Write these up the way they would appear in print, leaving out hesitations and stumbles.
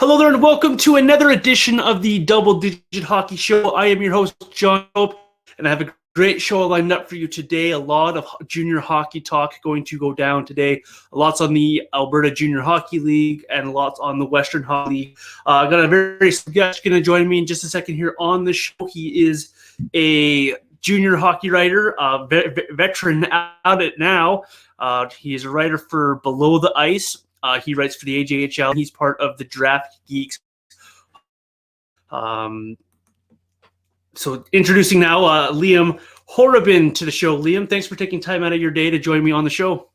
Hello there and welcome to another edition of the Double Digit Hockey Show. I am your host, John Easthope, and I have a great show lined up for you today. A lot of junior hockey talk going to go down today. Lots on the Alberta Junior Hockey League and lots on the Western Hockey League. I got a very special guest going to join me in just a second here on the show. He is a junior hockey writer, veteran out it now. He is a writer for Below the Ice. He writes for the AJHL. He's part of the Draft Geeks. So introducing now Liam Horrobin to the show. Liam, thanks for taking time out of your day to join me on the show.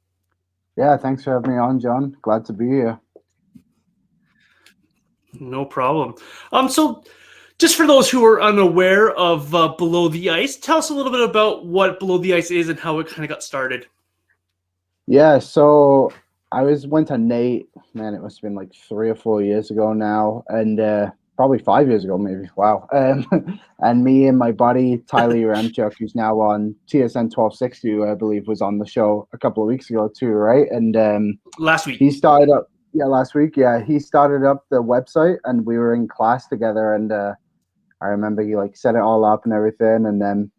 Yeah, thanks for having me on, John. Glad to be here. No problem. So just for those who are unaware of Below the Ice, tell us a little bit about what Below the Ice is and how it kind of got started. Yeah, so I went to Nate, man, it must have been like 3 or 4 years ago now, and probably 5 years ago, maybe. Wow. And me and my buddy, Tyler Yaremchuk, who's now on TSN 1260, who I believe was on the show a couple of weeks ago too, right? And last week. He started up, last week. Yeah, he started up the website, and we were in class together, and I remember he like set it all up and everything, and then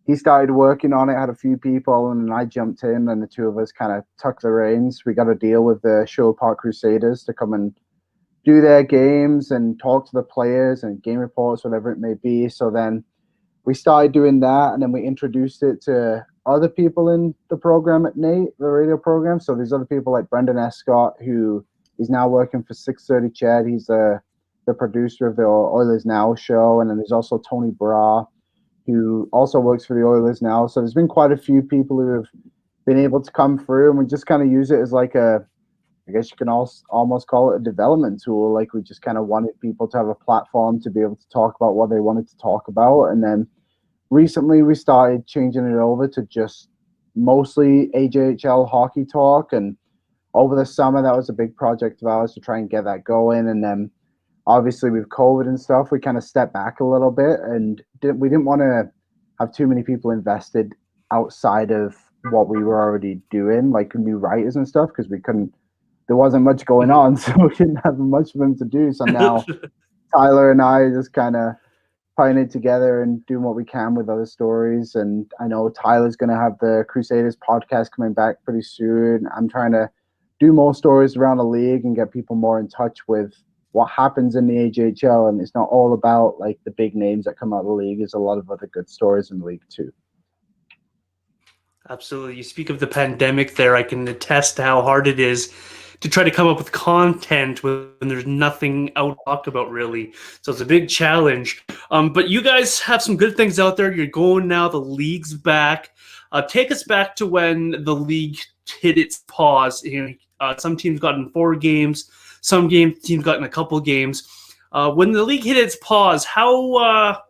he started working on it, had a few people, and then I jumped in, and the two of us kind of took the reins. We got a deal with the Sherwood Park Crusaders to come and do their games and talk to the players and game reports, whatever it may be. So then we started doing that, and then we introduced it to other people in the program at Nate, the radio program. So there's other people like Brendan Escott, who is now working for 630 Chad. He's the producer of the Oilers Now show. And then there's also Tony Bra, who also works for the Oilers now. So there's been quite a few people who have been able to come through, and we just kind of use it as like I guess you can almost call it a development tool. Like we just kind of wanted people to have a platform to be able to talk about what they wanted to talk about. And then recently we started changing it over to just mostly AJHL hockey talk. And over the summer, that was a big project of ours to try and get that going. And then obviously with COVID and stuff, we kind of stepped back a little bit, and we didn't want to have too many people invested outside of what we were already doing, like new writers and stuff, because there wasn't much going on, so we didn't have much for them to do. So now Tyler and I are just kind of putting it together and doing what we can with other stories. And I know Tyler's going to have the Crusaders podcast coming back pretty soon. I'm trying to do more stories around the league and get people more in touch with what happens in the AJHL, and it's not all about like the big names that come out of the league. There's a lot of other good stories in the league too. Absolutely. You speak of the pandemic there. I can attest to how hard it is to try to come up with content when there's nothing out to talk about, really. So it's a big challenge. But you guys have some good things out there. You're going now. The league's back. Take us back to when the league hit its pause. Some teams got in 4 games. Some teams got in a couple games. When the league hit its pause, how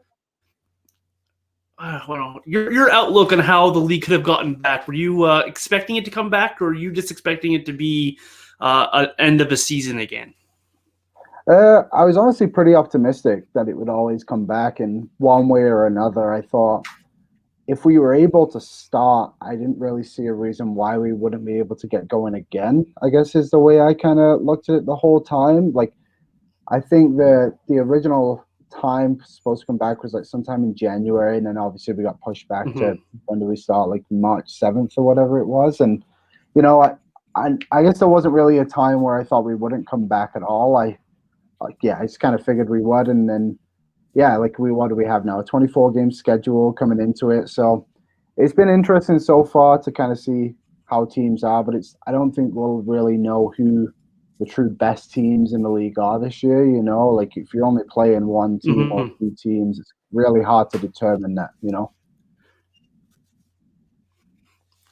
your outlook on how the league could have gotten back? Were you expecting it to come back, or are you just expecting it to be an end of a season again? I was honestly pretty optimistic that it would always come back in one way or another. I thought if we were able to start, I didn't really see a reason why we wouldn't be able to get going again, I guess is the way I kind of looked at it the whole time. Like, I think the original time supposed to come back was like sometime in January, and then obviously we got pushed back to when did we start, like March 7th or whatever it was. And, I guess there wasn't really a time where I thought we wouldn't come back at all. I just kind of figured we would, and then what do we have now? A 24-game schedule coming into it. So it's been interesting so far to kind of see how teams are, but I don't think we'll really know who the true best teams in the league are this year. Like if you're only playing one team or 2 teams, it's really hard to determine that,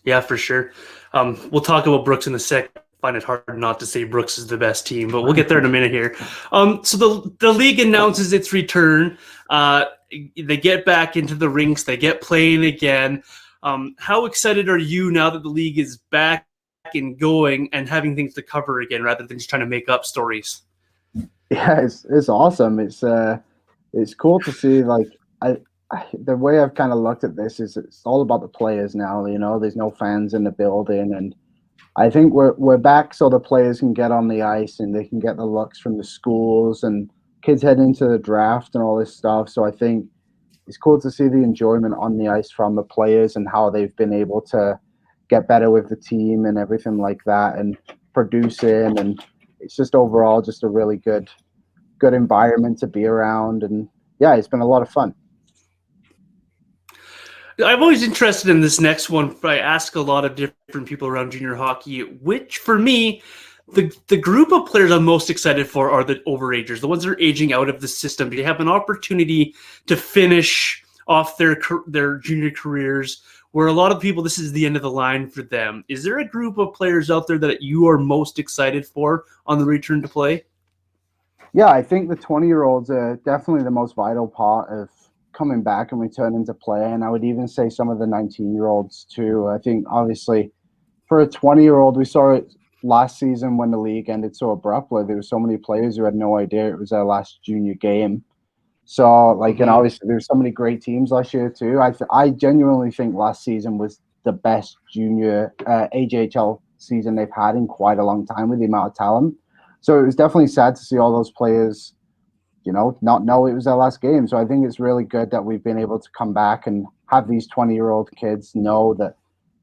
Yeah, for sure. We'll talk about Brooks in a sec. I find it hard not to say Brooks is the best team, but we'll get there in a minute here. So the league announces its return. They get back into the rinks. They get playing again. How excited are you now that the league is back and going and having things to cover again, rather than just trying to make up stories? Yeah, it's awesome. It's cool to see. Like the way I've kind of looked at this is it's all about the players now. There's no fans in the building, and I think we're back so the players can get on the ice and they can get the looks from the schools and kids head into the draft and all this stuff. So I think it's cool to see the enjoyment on the ice from the players and how they've been able to get better with the team and everything like that and producing. And it's just overall just a really good environment to be around. And yeah, it's been a lot of fun. I'm always interested in this next one. I ask a lot of different people around junior hockey, which for me, the group of players I'm most excited for are the overagers, the ones that are aging out of the system. They have an opportunity to finish off their junior careers, where a lot of people, this is the end of the line for them. Is there a group of players out there that you are most excited for on the return to play? Yeah, I think the 20-year-olds are definitely the most vital part of coming back and returning to play. And I would even say some of the 19-year-olds too. I think obviously for a 20-year-old, we saw it last season when the league ended so abruptly. There were so many players who had no idea it was their last junior game. So, like, and obviously there's so many great teams last year too. I genuinely think last season was the best junior AJHL season they've had in quite a long time with the amount of talent. So it was definitely sad to see all those players, not know it was their last game. So I think it's really good that we've been able to come back and have these 20-year-old kids know that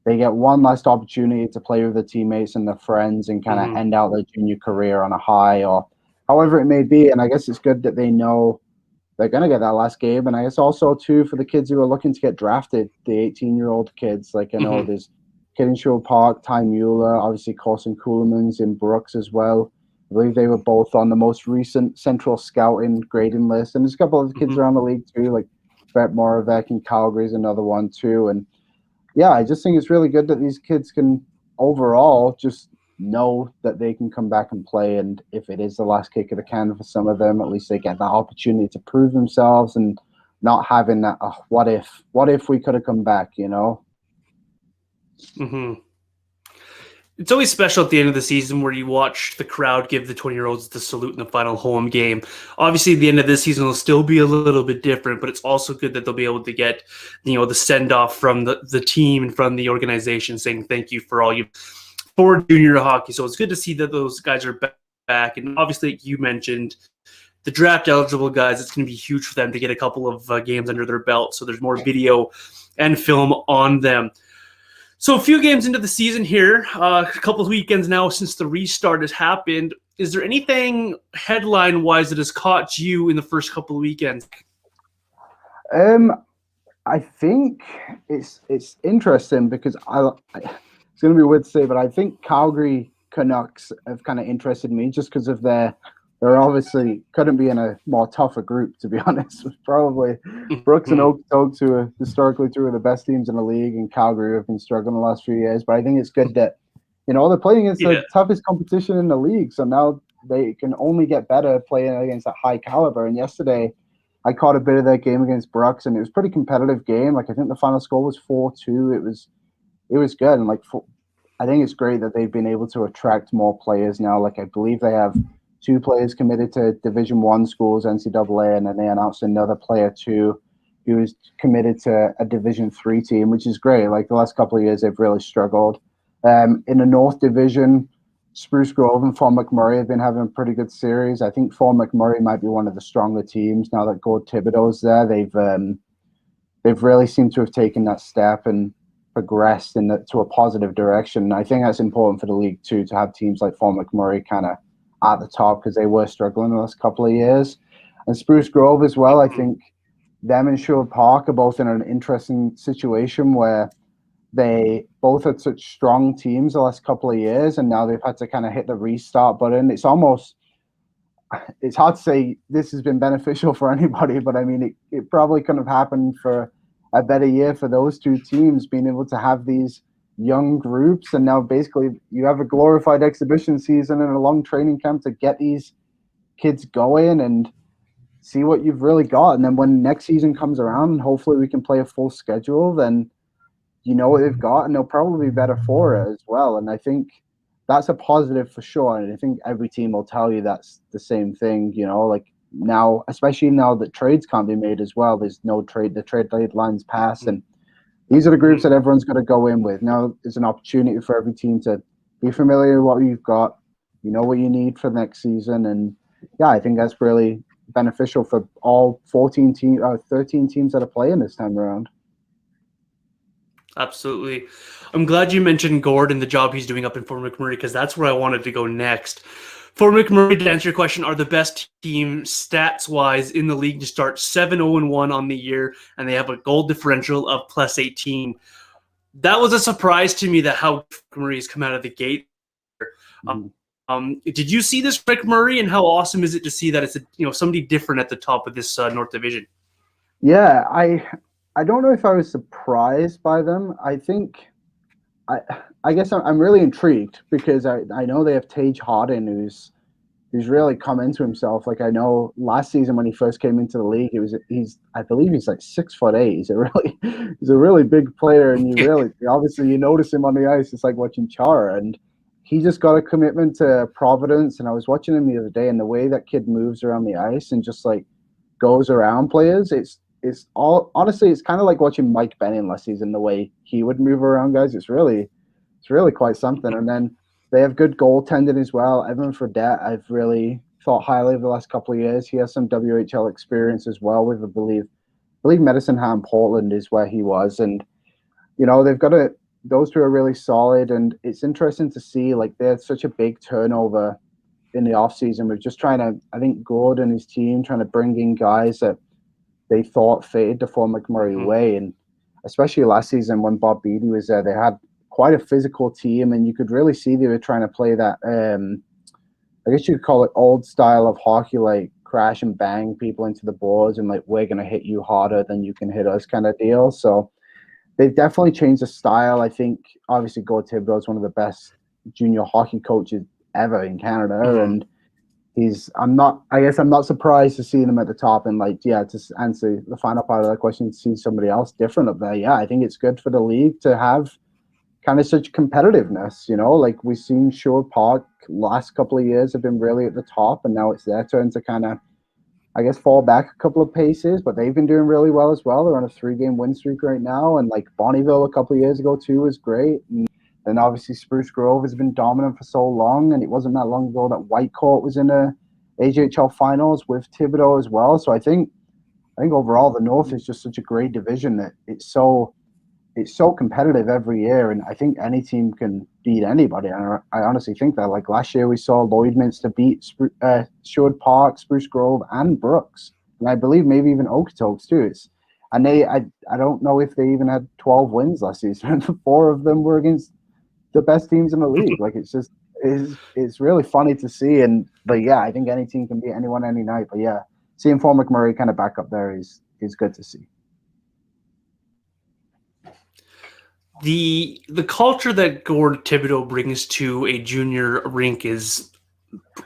they get one last opportunity to play with their teammates and their friends and kind of end out their junior career on a high or however it may be. And I guess it's good that they know they're going to get that last game. And I guess also, too, for the kids who are looking to get drafted, the 18-year-old kids, like I know there's kid in Sherwood Park, Ty Mueller, obviously Corson Coolemans in Brooks as well. I believe they were both on the most recent Central Scouting grading list. And there's a couple of kids around the league, too, like Brett Moravec in Calgary is another one, too. And yeah, I just think it's really good that these kids can overall just know that they can come back and play. And if it is the last kick of the can for some of them, at least they get that opportunity to prove themselves and not having that, what if we could have come back, It's always special at the end of the season where you watch the crowd give the 20-year-olds the salute in the final home game. Obviously, the end of this season will still be a little bit different, but it's also good that they'll be able to get, the send-off from the team and from the organization saying thank you for all you for junior hockey. So it's good to see that those guys are back. And obviously, like you mentioned, the draft-eligible guys, it's going to be huge for them to get a couple of games under their belt. So there's more video and film on them. So a few games into the season here, a couple of weekends now since the restart has happened. Is there anything headline-wise that has caught you in the first couple of weekends? I think it's interesting because it's going to be weird to say, but I think Calgary Canucks have kind of interested me just because of they're obviously couldn't be in a more tougher group, to be honest. Probably Brooks and Okotoks, who are historically two of the best teams in the league, and Calgary have been struggling the last few years. But I think it's good that, they're playing against the toughest competition in the league. So now they can only get better playing against that high caliber. And yesterday, I caught a bit of that game against Brooks, and it was a pretty competitive game. Like, I think the final score was 4-2. It was good. And, I think it's great that they've been able to attract more players now. Like, I believe they have 2 players committed to Division I schools, NCAA, and then they announced another player too who is committed to a Division III team, which is great. Like, the last couple of years, they've really struggled. In the North Division, Spruce Grove and Fort McMurray have been having a pretty good series. I think Fort McMurray might be one of the stronger teams now that Gord Thibodeau's there. They've really seemed to have taken that step and progressed to a positive direction. I think that's important for the league too, to have teams like Fort McMurray kind of at the top because they were struggling the last couple of years. And Spruce Grove as well, I think them and Sherwood Park are both in an interesting situation where they both had such strong teams the last couple of years, and now they've had to kind of hit the restart button. It's hard to say this has been beneficial for anybody, but I mean, it probably couldn't have happened for a better year for those two teams, being able to have these young groups, and now basically you have a glorified exhibition season and a long training camp to get these kids going and see what you've really got. And then when next season comes around and hopefully we can play a full schedule, then you know what they've got and they'll probably be better for it as well. And I think that's a positive for sure. And I think every team will tell you that's the same thing, like now, especially now that trades can't be made as well. There's no trade, the trade deadline's passed, and these are the groups that everyone's got to go in with. Now there's an opportunity for every team to be familiar with what you've got. You know what you need for next season, and yeah, I think that's really beneficial for all 13 teams that are playing this time around. Absolutely. I'm glad you mentioned Gord and the job he's doing up in Fort McMurray, because that's where I wanted to go next. Fort McMurray, to answer your question, are the best team stats-wise in the league to start 7-0-1 on the year, and they have a goal differential of plus 18. That was a surprise to me, that how McMurray has come out of the gate. Did you see this, McMurray, and how awesome is it to see that it's somebody different at the top of this North Division? Yeah, I don't know if I was surprised by them. I guess I'm really intrigued because I know they have Tage Harden, who's really come into himself. Like, I know last season when he first came into the league, I believe he's like 6'8". He's a really big player, and obviously you notice him on the ice. It's like watching Chara, and he just got a commitment to Providence. And I was watching him the other day, and the way that kid moves around the ice and just like goes around players, honestly, it's kind of like watching Mike Benning last season, the way he would move around guys. It's really quite something. And then they have good goaltending as well. Evan Fredette, I've really thought highly of the last couple of years. He has some WHL experience as well with, I believe Medicine Hat in Portland is where he was. And, they've got those two are really solid. And it's interesting to see, like, there's such a big turnover in the offseason. We're just I think Gord and his team trying to bring in guys that they thought fitted the Fort McMurray way. And especially last season when Bob Beattie was there, they had quite a physical team, and you could really see they were trying to play that, I guess you could call it old style of hockey, like crash and bang people into the boards and like, we're going to hit you harder than you can hit us kind of deal. So they've definitely changed the style. I think obviously Gord Thibodeau is one of the best junior hockey coaches ever in Canada. And I'm not surprised to see them at the top. And to answer the final part of that question, to see somebody else different up there. Yeah, I think it's good for the league to have kind of such competitiveness, like we've seen Sherwood Park last couple of years have been really at the top, and now it's their turn to kind of, I guess, fall back a couple of paces, but they've been doing really well as well. They're on a 3-game win streak right now, and like Bonneville a couple of years ago too was great. And then obviously Spruce Grove has been dominant for so long, and it wasn't that long ago that Whitecourt was in the AJHL finals with Thibodeau as well. So I think overall the North is just such a great division that it's so competitive every year, and I think any team can beat anybody. And I honestly think that, like last year, we saw Lloydminster beat Sherwood Park, Spruce Grove, and Brooks, and I believe maybe even Okotoks too. I don't know if they even had 12 wins last season. 4 of them were against the best teams in the league. Like, it's really funny to see. But yeah, I think any team can beat anyone any night. But yeah, seeing Fort McMurray kind of back up there is good to see. The culture that Gord Thibodeau brings to a junior rink is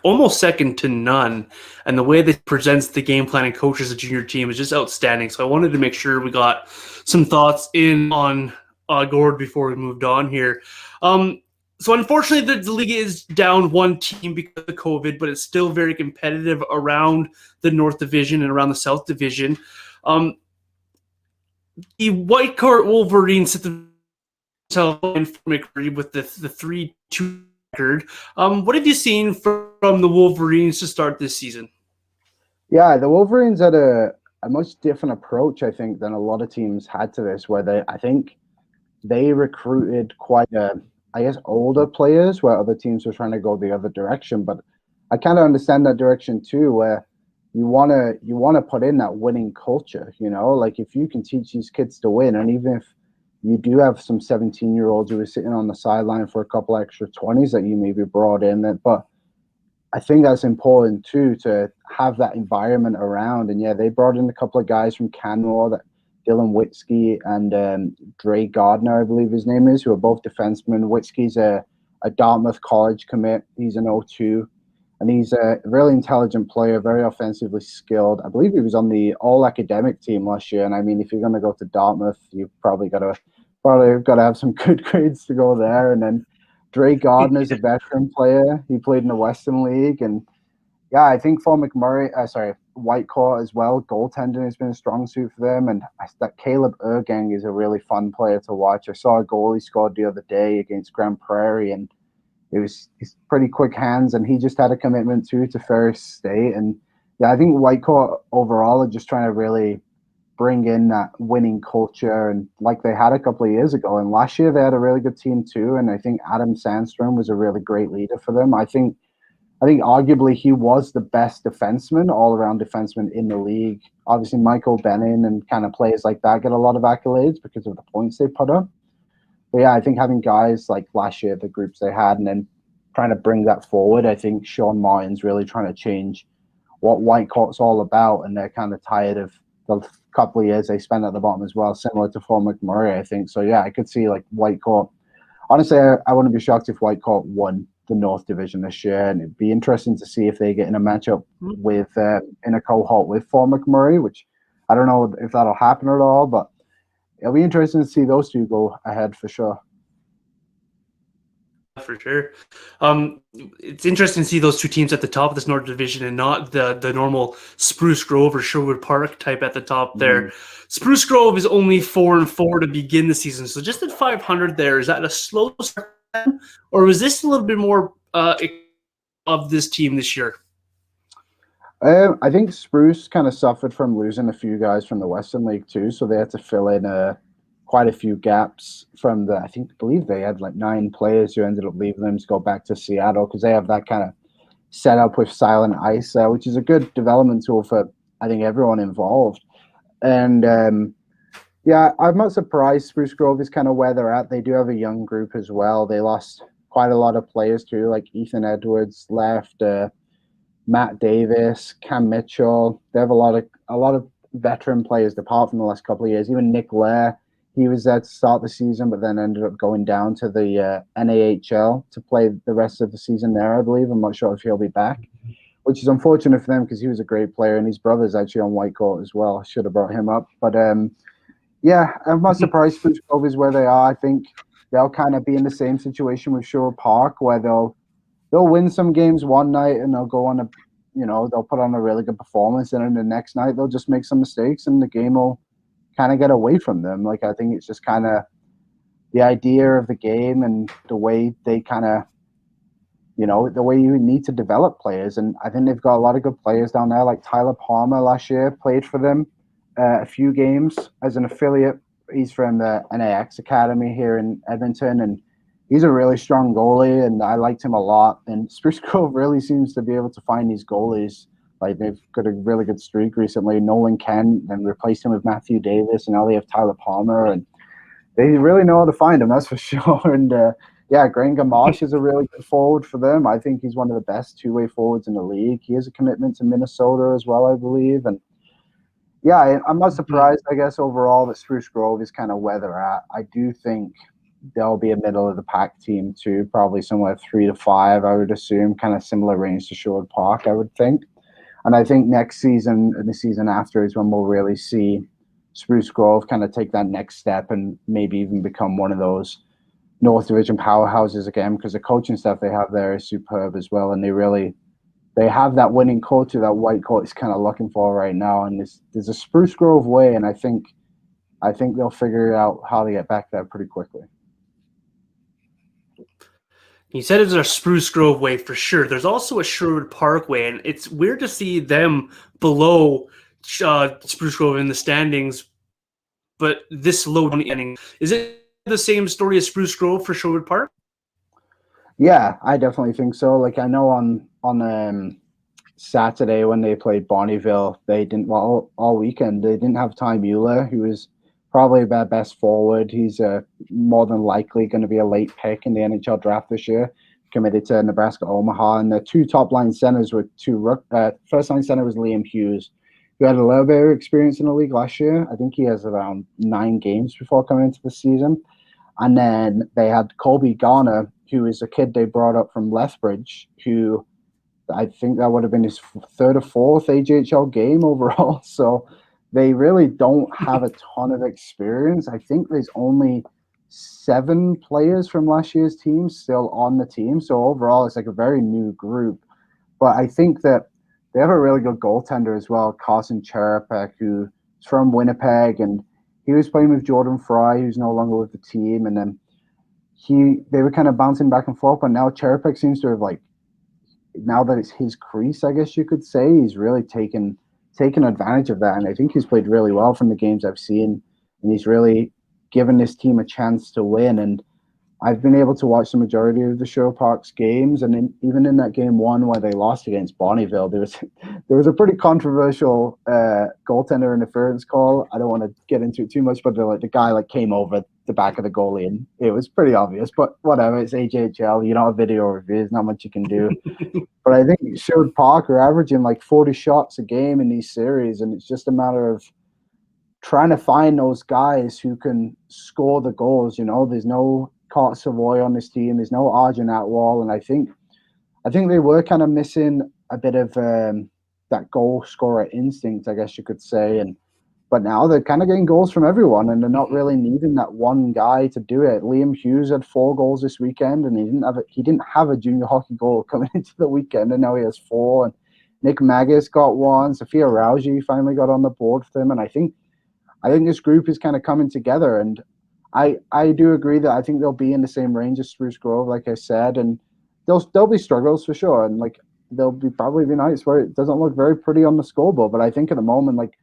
almost second to none, and the way that he presents the game plan and coaches a junior team is just outstanding. So I wanted to make sure we got some thoughts in on Gord before we moved on here. So unfortunately, the league is down one team because of COVID, but it's still very competitive around the North Division and around the South Division. The Whitecourt Wolverines at the with the 3-2 record. What have you seen from the Wolverines to start this season? Yeah, the Wolverines had a much different approach, I think, than a lot of teams had to this, where I think they recruited quite older players, where other teams were trying to go the other direction. But I kind of understand that direction too, where you want to put in that winning culture, like if you can teach these kids to win, and even if you do have some 17-year-olds who are sitting on the sideline for a couple extra 20s that you maybe brought in. But I think that's important too, to have that environment around. And yeah, they brought in a couple of guys from Canmore, that Dylan Witzke and Dre Gardner, I believe his name is, who are both defensemen. Witzke's a Dartmouth College commit. He's an 0-2. And he's a really intelligent player, very offensively skilled. I believe he was on the all-academic team last year. And I mean, if you're going to go to Dartmouth, you've probably got to have some good grades to go there. And then Dre Gardner's a veteran player. He played in the Western League. And yeah, I think for Whitecourt as well, goaltending has been a strong suit for them. And that Caleb Ergang is a really fun player to watch. I saw a goal he scored the other day against Grand Prairie, and he's pretty quick hands, and he just had a commitment to Ferris State. And yeah, I think Whitecourt overall are just trying to really bring in that winning culture, and like they had a couple of years ago. And last year they had a really good team too, and I think Adam Sandstrom was a really great leader for them. I think arguably he was the best defenseman, all-around defenseman in the league. Obviously, Michael Benning and kind of players like that get a lot of accolades because of the points they put up. But yeah, I think having guys like last year, the groups they had, and then trying to bring that forward, I think Sean Martin's really trying to change what Whitecourt's all about, and they're kind of tired of the couple of years they spent at the bottom as well, similar to Fort McMurray, I think. So yeah, I could see like Whitecourt. Honestly, I wouldn't be shocked if Whitecourt won the North Division this year, and it'd be interesting to see if they get in a matchup with in a cohort with Fort McMurray, which I don't know if that'll happen at all, but it'll be interesting to see those two go ahead for sure. For sure. It's interesting to see those two teams at the top of this North Division and not the normal Spruce Grove or Sherwood Park type at the top there. Spruce Grove is only 4-4 to begin the season, so just at 500 there. Is that a slow start, or was this a little bit more of this team this year? I think Spruce kind of suffered from losing a few guys from the Western League too, so they had to fill in quite a few gaps from I believe they had like 9 players who ended up leaving them to go back to Seattle, because they have that kind of setup with Silent Ice, which is a good development tool for, I think, everyone involved. And yeah, I'm not surprised Spruce Grove is kind of where they're at. They do have a young group as well. They lost quite a lot of players too, like Ethan Edwards left, Matt Davis, Cam Mitchell. They have a lot of veteran players apart from the last couple of years. Even Nick Lair, he was there to start the season, but then ended up going down to the NAHL to play the rest of the season there, I believe. I'm not sure if he'll be back, which is unfortunate for them because he was a great player, and his brother's actually on Whitecourt as well. I should have brought him up. But yeah, I'm not surprised Spruce Grove is where they are. I think they'll kind of be in the same situation with Sherwood Park, where they'll win some games one night and they'll go on they'll put on a really good performance, and then the next night they'll just make some mistakes and the game will kind of get away from them. Like, I think it's just kind of the idea of the game and the way they kind of, the way you need to develop players. And I think they've got a lot of good players down there. Like Tyler Palmer last year played for them a few games as an affiliate. He's from the NAX Academy here in Edmonton, and he's a really strong goalie, and I liked him a lot. And Spruce Grove really seems to be able to find these goalies. Like, they've got a really good streak recently. Nolan Kent, then replaced him with Matthew Davis, and now they have Tyler Palmer, and they really know how to find him, that's for sure. And yeah, Graham Gamache is a really good forward for them. I think he's one of the best two-way forwards in the league. He has a commitment to Minnesota as well, I believe. And yeah, I'm not surprised, I guess, overall that Spruce Grove is kind of where they're at. I do think they'll be a middle-of-the-pack team too, probably somewhere 3 to 5, I would assume, kind of similar range to Sherwood Park, I would think. And I think next season and the season after is when we'll really see Spruce Grove kind of take that next step and maybe even become one of those North Division powerhouses again, because the coaching staff they have there is superb as well, and they have that winning culture that Whitecourt is kind of looking for right now. And there's a Spruce Grove way, and I think they'll figure out how to get back there pretty quickly. You said it's a Spruce Grove way for sure. There's also a Sherwood Park way, and it's weird to see them below Spruce Grove in the standings, but this low down the ending. Is it the same story as Spruce Grove for Sherwood Park? Yeah, I definitely think so. Like, I know on Saturday when they played Bonnyville, they didn't all weekend. They didn't have Ty Mueller, who was probably their best forward. He's more than likely going to be a late pick in the NHL draft this year, committed to Nebraska Omaha. And the two top-line centers were first-line center was Liam Hughes, who had a little bit of experience in the league last year. I think he has around 9 games before coming into the season. And then they had Colby Garner, who is a kid they brought up from Lethbridge, who I think that would have been his 3rd or 4th AJHL game overall. So they really don't have a ton of experience. I think there's only 7 players from last year's team still on the team. So overall, it's like a very new group. But I think that they have a really good goaltender as well, Carson Cherapek, who's from Winnipeg. And he was playing with Jordan Fry, who's no longer with the team. And then they were kind of bouncing back and forth, but now Cherepek seems to have like, now that it's his crease, I guess you could say, he's really taken advantage of that, and I think he's played really well from the games I've seen, and he's really given this team a chance to win. And I've been able to watch the majority of the Sherwood Park's games, and even in that game one where they lost against Bonneville, there was a pretty controversial goaltender interference call. I don't want to get into it too much, but the guy like came over the back of the goalie, and it was pretty obvious. But whatever, it's AJHL. You don't have video reviews, not much you can do. But I think Sherwood Park are averaging like 40 shots a game in these series, and it's just a matter of trying to find those guys who can score the goals. There's no caught Savoy on this team. There's no Arjun Atwal, and I think they were kind of missing a bit of that goal scorer instinct, I guess you could say. But now they're kind of getting goals from everyone, and they're not really needing that one guy to do it. Liam Hughes had 4 goals this weekend, and he didn't have a junior hockey goal coming into the weekend, and now he has 4. And Nick Maggis got 1. Sophia Rauji finally got on the board for them, and I think this group is kind of coming together. And I do agree that I think they'll be in the same range as Spruce Grove, like I said, and there'll be struggles for sure, and like there'll probably be nights where it doesn't look very pretty on the scoreboard. But I think at the moment, like,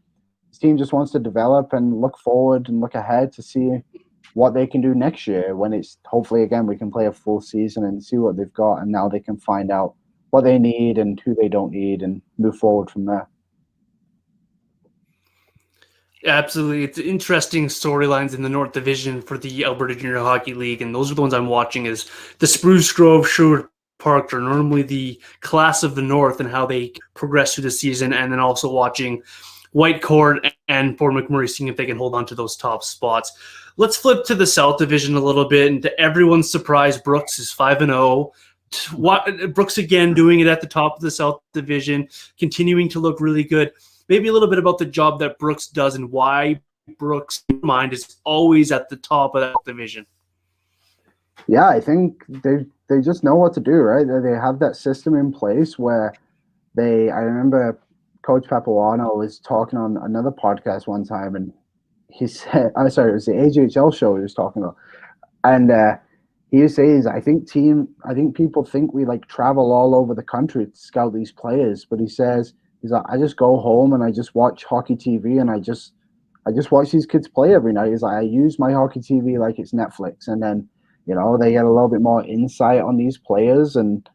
this team just wants to develop and look forward and look ahead to see what they can do next year, when it's hopefully again we can play a full season and see what they've got, and now they can find out what they need and who they don't need and move forward from there. Absolutely. It's interesting storylines in the North Division for the Alberta Junior Hockey League, and those are the ones I'm watching. Is the Spruce Grove, Sherwood Park are normally the class of the North and how they progress through the season, and then also watching Whitecourt and Fort McMurray, seeing if they can hold on to those top spots. Let's flip to the South Division a little bit, and to everyone's surprise, Brooks is 5-0. Brooks again doing it at the top of the South Division, continuing to look really good. Maybe a little bit about the job that Brooks does and why Brooks' mind is always at the top of that division. Yeah, I think they just know what to do, right? They have that system in place where I remember Coach Papuano was talking on another podcast one time, and he said, it was the AJHL show he was talking about. And he says, I think people think we like travel all over the country to scout these players, but he's like, I just go home and I just watch hockey TV, and I just watch these kids play every night. He's like, I use my hockey TV like it's Netflix, and then they get a little bit more insight on these players, and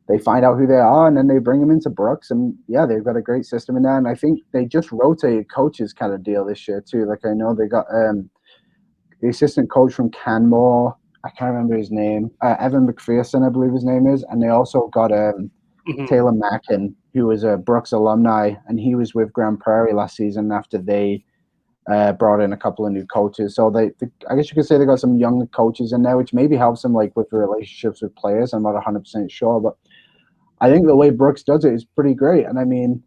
they find out who they are, and then they bring them into Brooks, and yeah, they've got a great system in there. And I think they just rotated coaches kind of deal this year too. Like I know they got the assistant coach from Canmore, I can't remember his name, Evan McPherson, I believe his name is, and they also got Taylor Mackin, who was a Brooks alumni, and he was with Grand Prairie last season after they brought in a couple of new coaches. So I guess you could say they got some young coaches in there, which maybe helps them like with the relationships with players. I'm not 100% sure, but I think the way Brooks does it is pretty great. And I mean,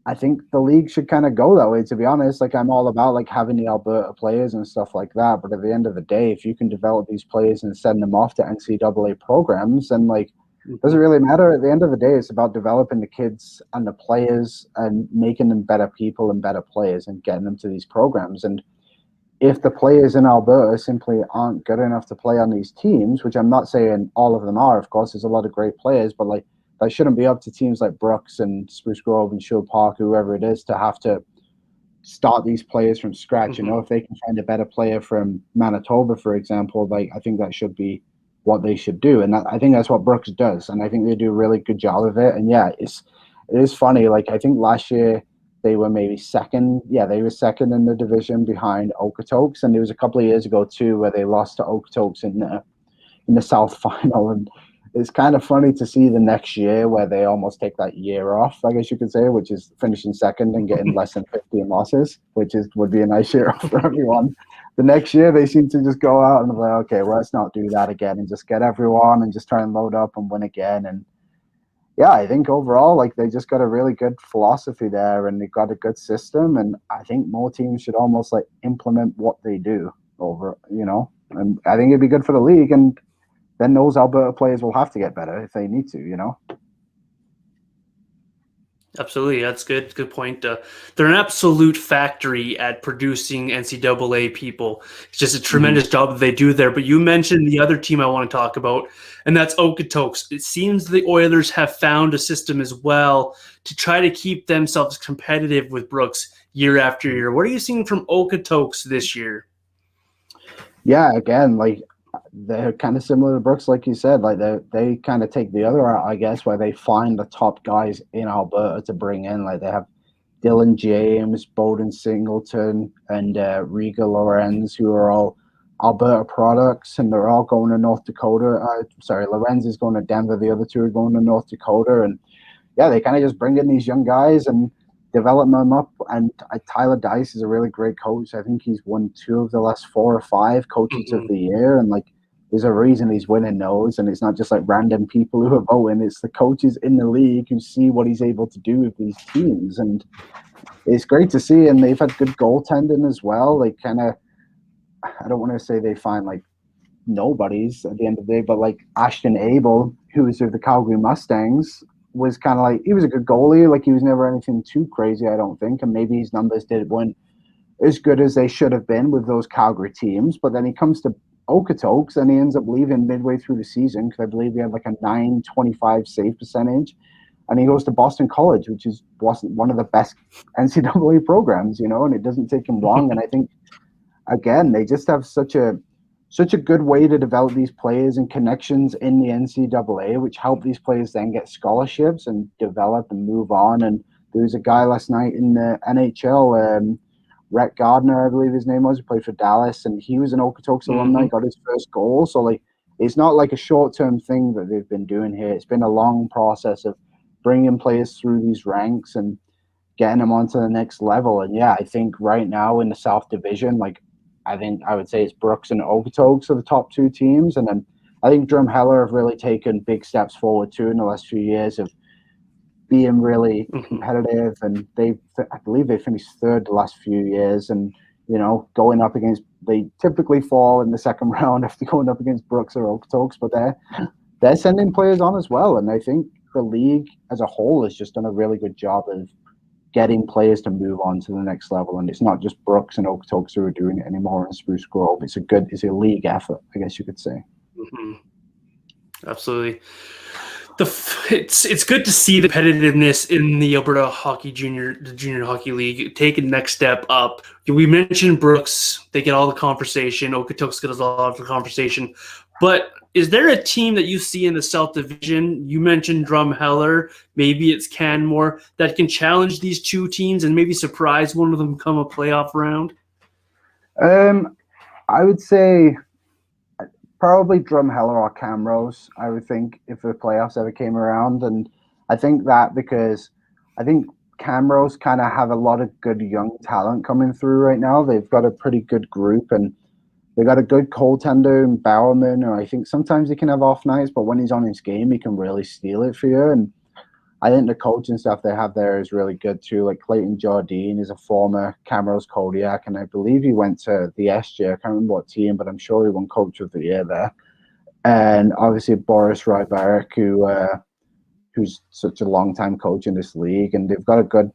I think the league should kind of go that way, to be honest. Like, I'm all about like having the Alberta players and stuff like that. But at the end of the day, if you can develop these players and send them off to NCAA programs, then like, doesn't really matter. At the end of the day, it's about developing the kids and the players and making them better people and better players and getting them to these programs. And if the players in Alberta simply aren't good enough to play on these teams, which I'm not saying all of them are, of course, there's a lot of great players, but like, that shouldn't be up to teams like Brooks and Spruce Grove and Sherwood Park, whoever it is, to have to start these players from scratch. If they can find a better player from Manitoba, for example, like, I think that should be what they should do, and I think that's what Brooks does, and I think they do a really good job of it. And yeah, it is funny. Like, I think last year they were maybe second. Yeah, they were second in the division behind Okotoks, and there was a couple of years ago too where they lost to Okotoks in the South final. And it's kind of funny to see the next year where they almost take that year off, I guess you could say, which is finishing second and getting less than 15 losses, which would be a nice year off for everyone. The next year, they seem to just go out and be like, okay, well, let's not do that again and just get everyone and just try and load up and win again. And yeah, I think overall, like, they just got a really good philosophy there, and they got a good system. And I think more teams should almost like implement what they do and I think it'd be good for the league. And then those Alberta players will have to get better if they need to, Absolutely, that's good. Good point. They're an absolute factory at producing NCAA people. It's just a tremendous job that they do there. But you mentioned the other team I want to talk about, and that's Okotoks. It seems the Oilers have found a system as well to try to keep themselves competitive with Brooks year after year. What are you seeing from Okotoks this year? Yeah, again, like they're kind of similar to Brooks, like you said. Like they kind of take the other route, I guess, where they find the top guys in Alberta to bring in. Like they have Dylan James, Bowden Singleton, and Riga Lorenz, who are all Alberta products, and they're all going to North Dakota. Lorenz is going to Denver. The other two are going to North Dakota, and yeah, they kind of just bring in these young guys and develop them up. And Tyler Dice is a really great coach. I think he's won 2 of the last 4 or 5 coaches of the year, and like there's a reason he's winning those. And it's not just like random people who are voting; it's the coaches in the league who see what he's able to do with these teams, and it's great to see. And they've had good goaltending as well. Like kind of, I don't want to say they find like nobodies at the end of the day, but like Ashton Abel, who was with the Calgary Mustangs, was kind of like, he was a good goalie. Like he was never anything too crazy, I don't think. And maybe his numbers weren't as good as they should have been with those Calgary teams. But then he comes to Okotoks and he ends up leaving midway through the season because I believe he had like a .925 save percentage. And he goes to Boston College, which wasn't one of the best NCAA programs, and it doesn't take him long. And I think, again, they just have such a good way to develop these players and connections in the NCAA, which help these players then get scholarships and develop and move on. And there was a guy last night in the NHL, Rhett Gardner, I believe his name was, who played for Dallas, and he was an Okotoks alumni, got his first goal. So, like, it's not like a short-term thing that they've been doing here. It's been a long process of bringing players through these ranks and getting them onto the next level. And, yeah, I think right now in the South Division, like, I would say it's Brooks and Okotoks are the top 2 teams. And then I think Drumheller have really taken big steps forward too in the last few years of being really competitive. And I believe they finished 3rd the last few years. And, going up against, they typically fall in the second round after going up against Brooks or Okotoks, but they're sending players on as well. And I think the league as a whole has just done a really good job of getting players to move on to the next level. And it's not just Brooks and Okotoks who are doing it anymore in Spruce Grove. It's a league effort, I guess you could say. Absolutely. It's good to see the competitiveness in the Alberta Junior Hockey League take a next step up. We mentioned Brooks, they get all the conversation. Okotoks get a lot of the conversation. But is there a team that you see in the South Division? You mentioned Drumheller, maybe it's Canmore, that can challenge these 2 teams and maybe surprise one of them come a playoff round? I would say probably Drumheller or Camrose, I would think, if the playoffs ever came around. And I think that because I think Camrose kind of have a lot of good young talent coming through right now. They've got a pretty good group, and they got a good goaltender in Bowerman, or I think sometimes he can have off nights, but when he's on his game, he can really steal it for you. And I think the coaching staff they have there is really good too. Like Clayton Jardine is a former Camrose Kodiak, and I believe he went to the SJ. I can't remember what team, but I'm sure he won Coach of the Year there. And obviously Boris Rybarek, who's such a long-time coach in this league, and they've got a good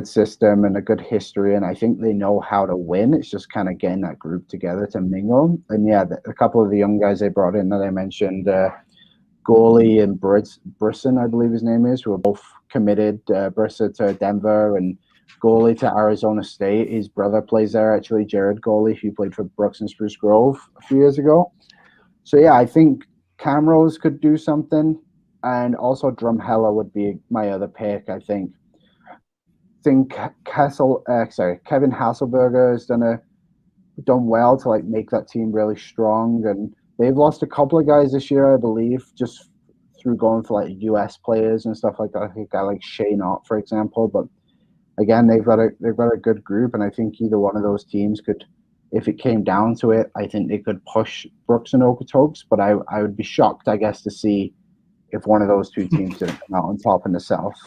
system and a good history, and I think they know how to win. It's just kind of getting that group together to mingle. And yeah, a couple of the young guys they brought in that I mentioned, goalie and Brisson, I believe his name is, who are both committed. Brisson to Denver and goalie to Arizona State. His brother plays there, actually, Jared Goalie, who played for Brooks and Spruce Grove a few years ago. So yeah, I think Camrose could do something, and also Drumheller would be my other pick. I think Kevin Hasselberger has done well to like make that team really strong, and they've lost a couple of guys this year, I believe, just through going for like US players and stuff like that. I think a guy like Shane Ott, for example. But again, they've got a good group, and I think either one of those teams could, if it came down to it, I think they could push Brooks and Okotoks. But I would be shocked, I guess, to see if one of those 2 teams didn't come out on top in the South.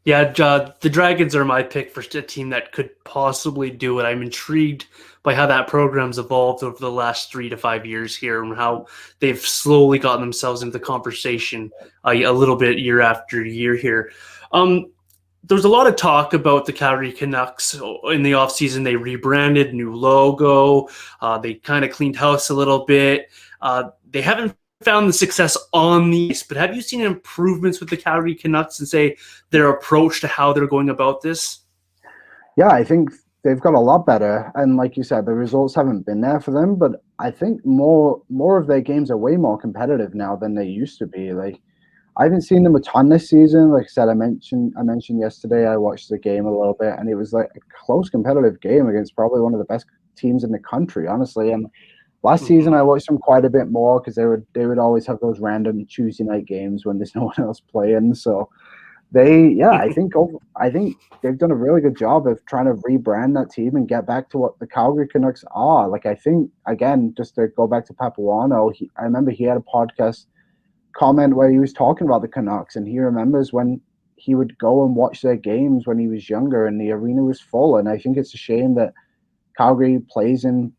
Yeah, the Dragons are my pick for a team that could possibly do it. I'm intrigued by by how that program's evolved over the last 3 to 5 years here, and how they've slowly gotten themselves into the conversation a little bit year after year here. There's a lot of talk about the Calgary Canucks in the offseason. They rebranded, new logo. They kind of cleaned house a little bit. They haven't found the success on the ice, but have you seen improvements with the Calgary Canucks and say their approach to how they're going about this? Yeah, I think they've got a lot better. And like you said, the results haven't been there for them, but I think more of their games are way more competitive now than they used to be. Like, I haven't seen them a ton this season. Like I said, I mentioned yesterday, I watched the game a little bit, and it was like a close competitive game against probably one of the best teams in the country, honestly. And last season, I watched them quite a bit more because they would always have those random Tuesday night games when there's no one else playing. So I think they've done a really good job of trying to rebrand that team and get back to what the Calgary Canucks are. Like, I think, again, just to go back to Papuano, I remember he had a podcast comment where he was talking about the Canucks, and he remembers when he would go and watch their games when he was younger and the arena was full. And I think it's a shame that Calgary play in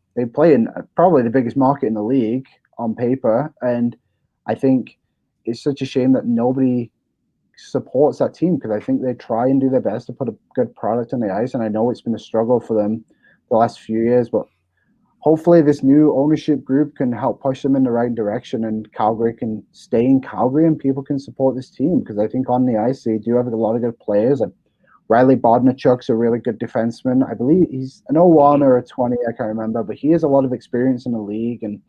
probably the biggest market in the league on paper, and I think it's such a shame that nobody supports that team, because I think they try and do their best to put a good product on the ice, and I know it's been a struggle for them the last few years, but hopefully this new ownership group can help push them in the right direction, and Calgary can stay in Calgary and people can support this team, because I think on the ice they do have a lot of good players. And Riley Bodnachuk's a really good defenseman. I believe he's an 01 or a 20, I can't remember, but he has a lot of experience in the league, and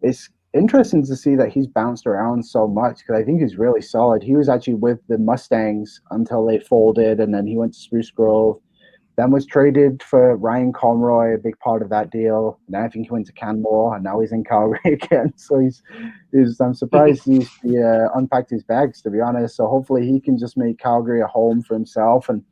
it's interesting to see that he's bounced around so much, because I think he's really solid. He was actually with the Mustangs until they folded, and then he went to Spruce Grove, then was traded for Ryan Conroy, a big part of that deal. And then I think he went to Canmore, and now he's in Calgary again. So I'm surprised he unpacked his bags, to be honest. So hopefully he can just make Calgary a home for himself. And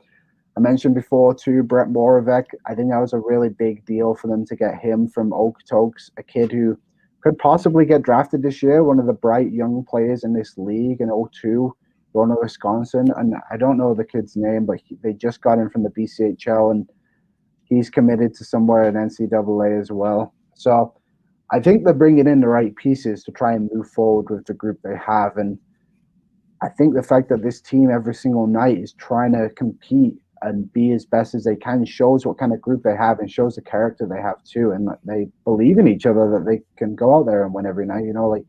I mentioned before too, Brett Moravec. I think that was a really big deal for them to get him from Okotoks, a kid who could possibly get drafted this year, one of the bright young players in this league in 02. Going to Wisconsin, and I don't know the kid's name, but they just got him from the BCHL, and he's committed to somewhere in NCAA as well. So I think they're bringing in the right pieces to try and move forward with the group they have, and I think the fact that this team every single night is trying to compete and be as best as they can shows what kind of group they have and shows the character they have too, and they believe in each other, that they can go out there and win every night. Like,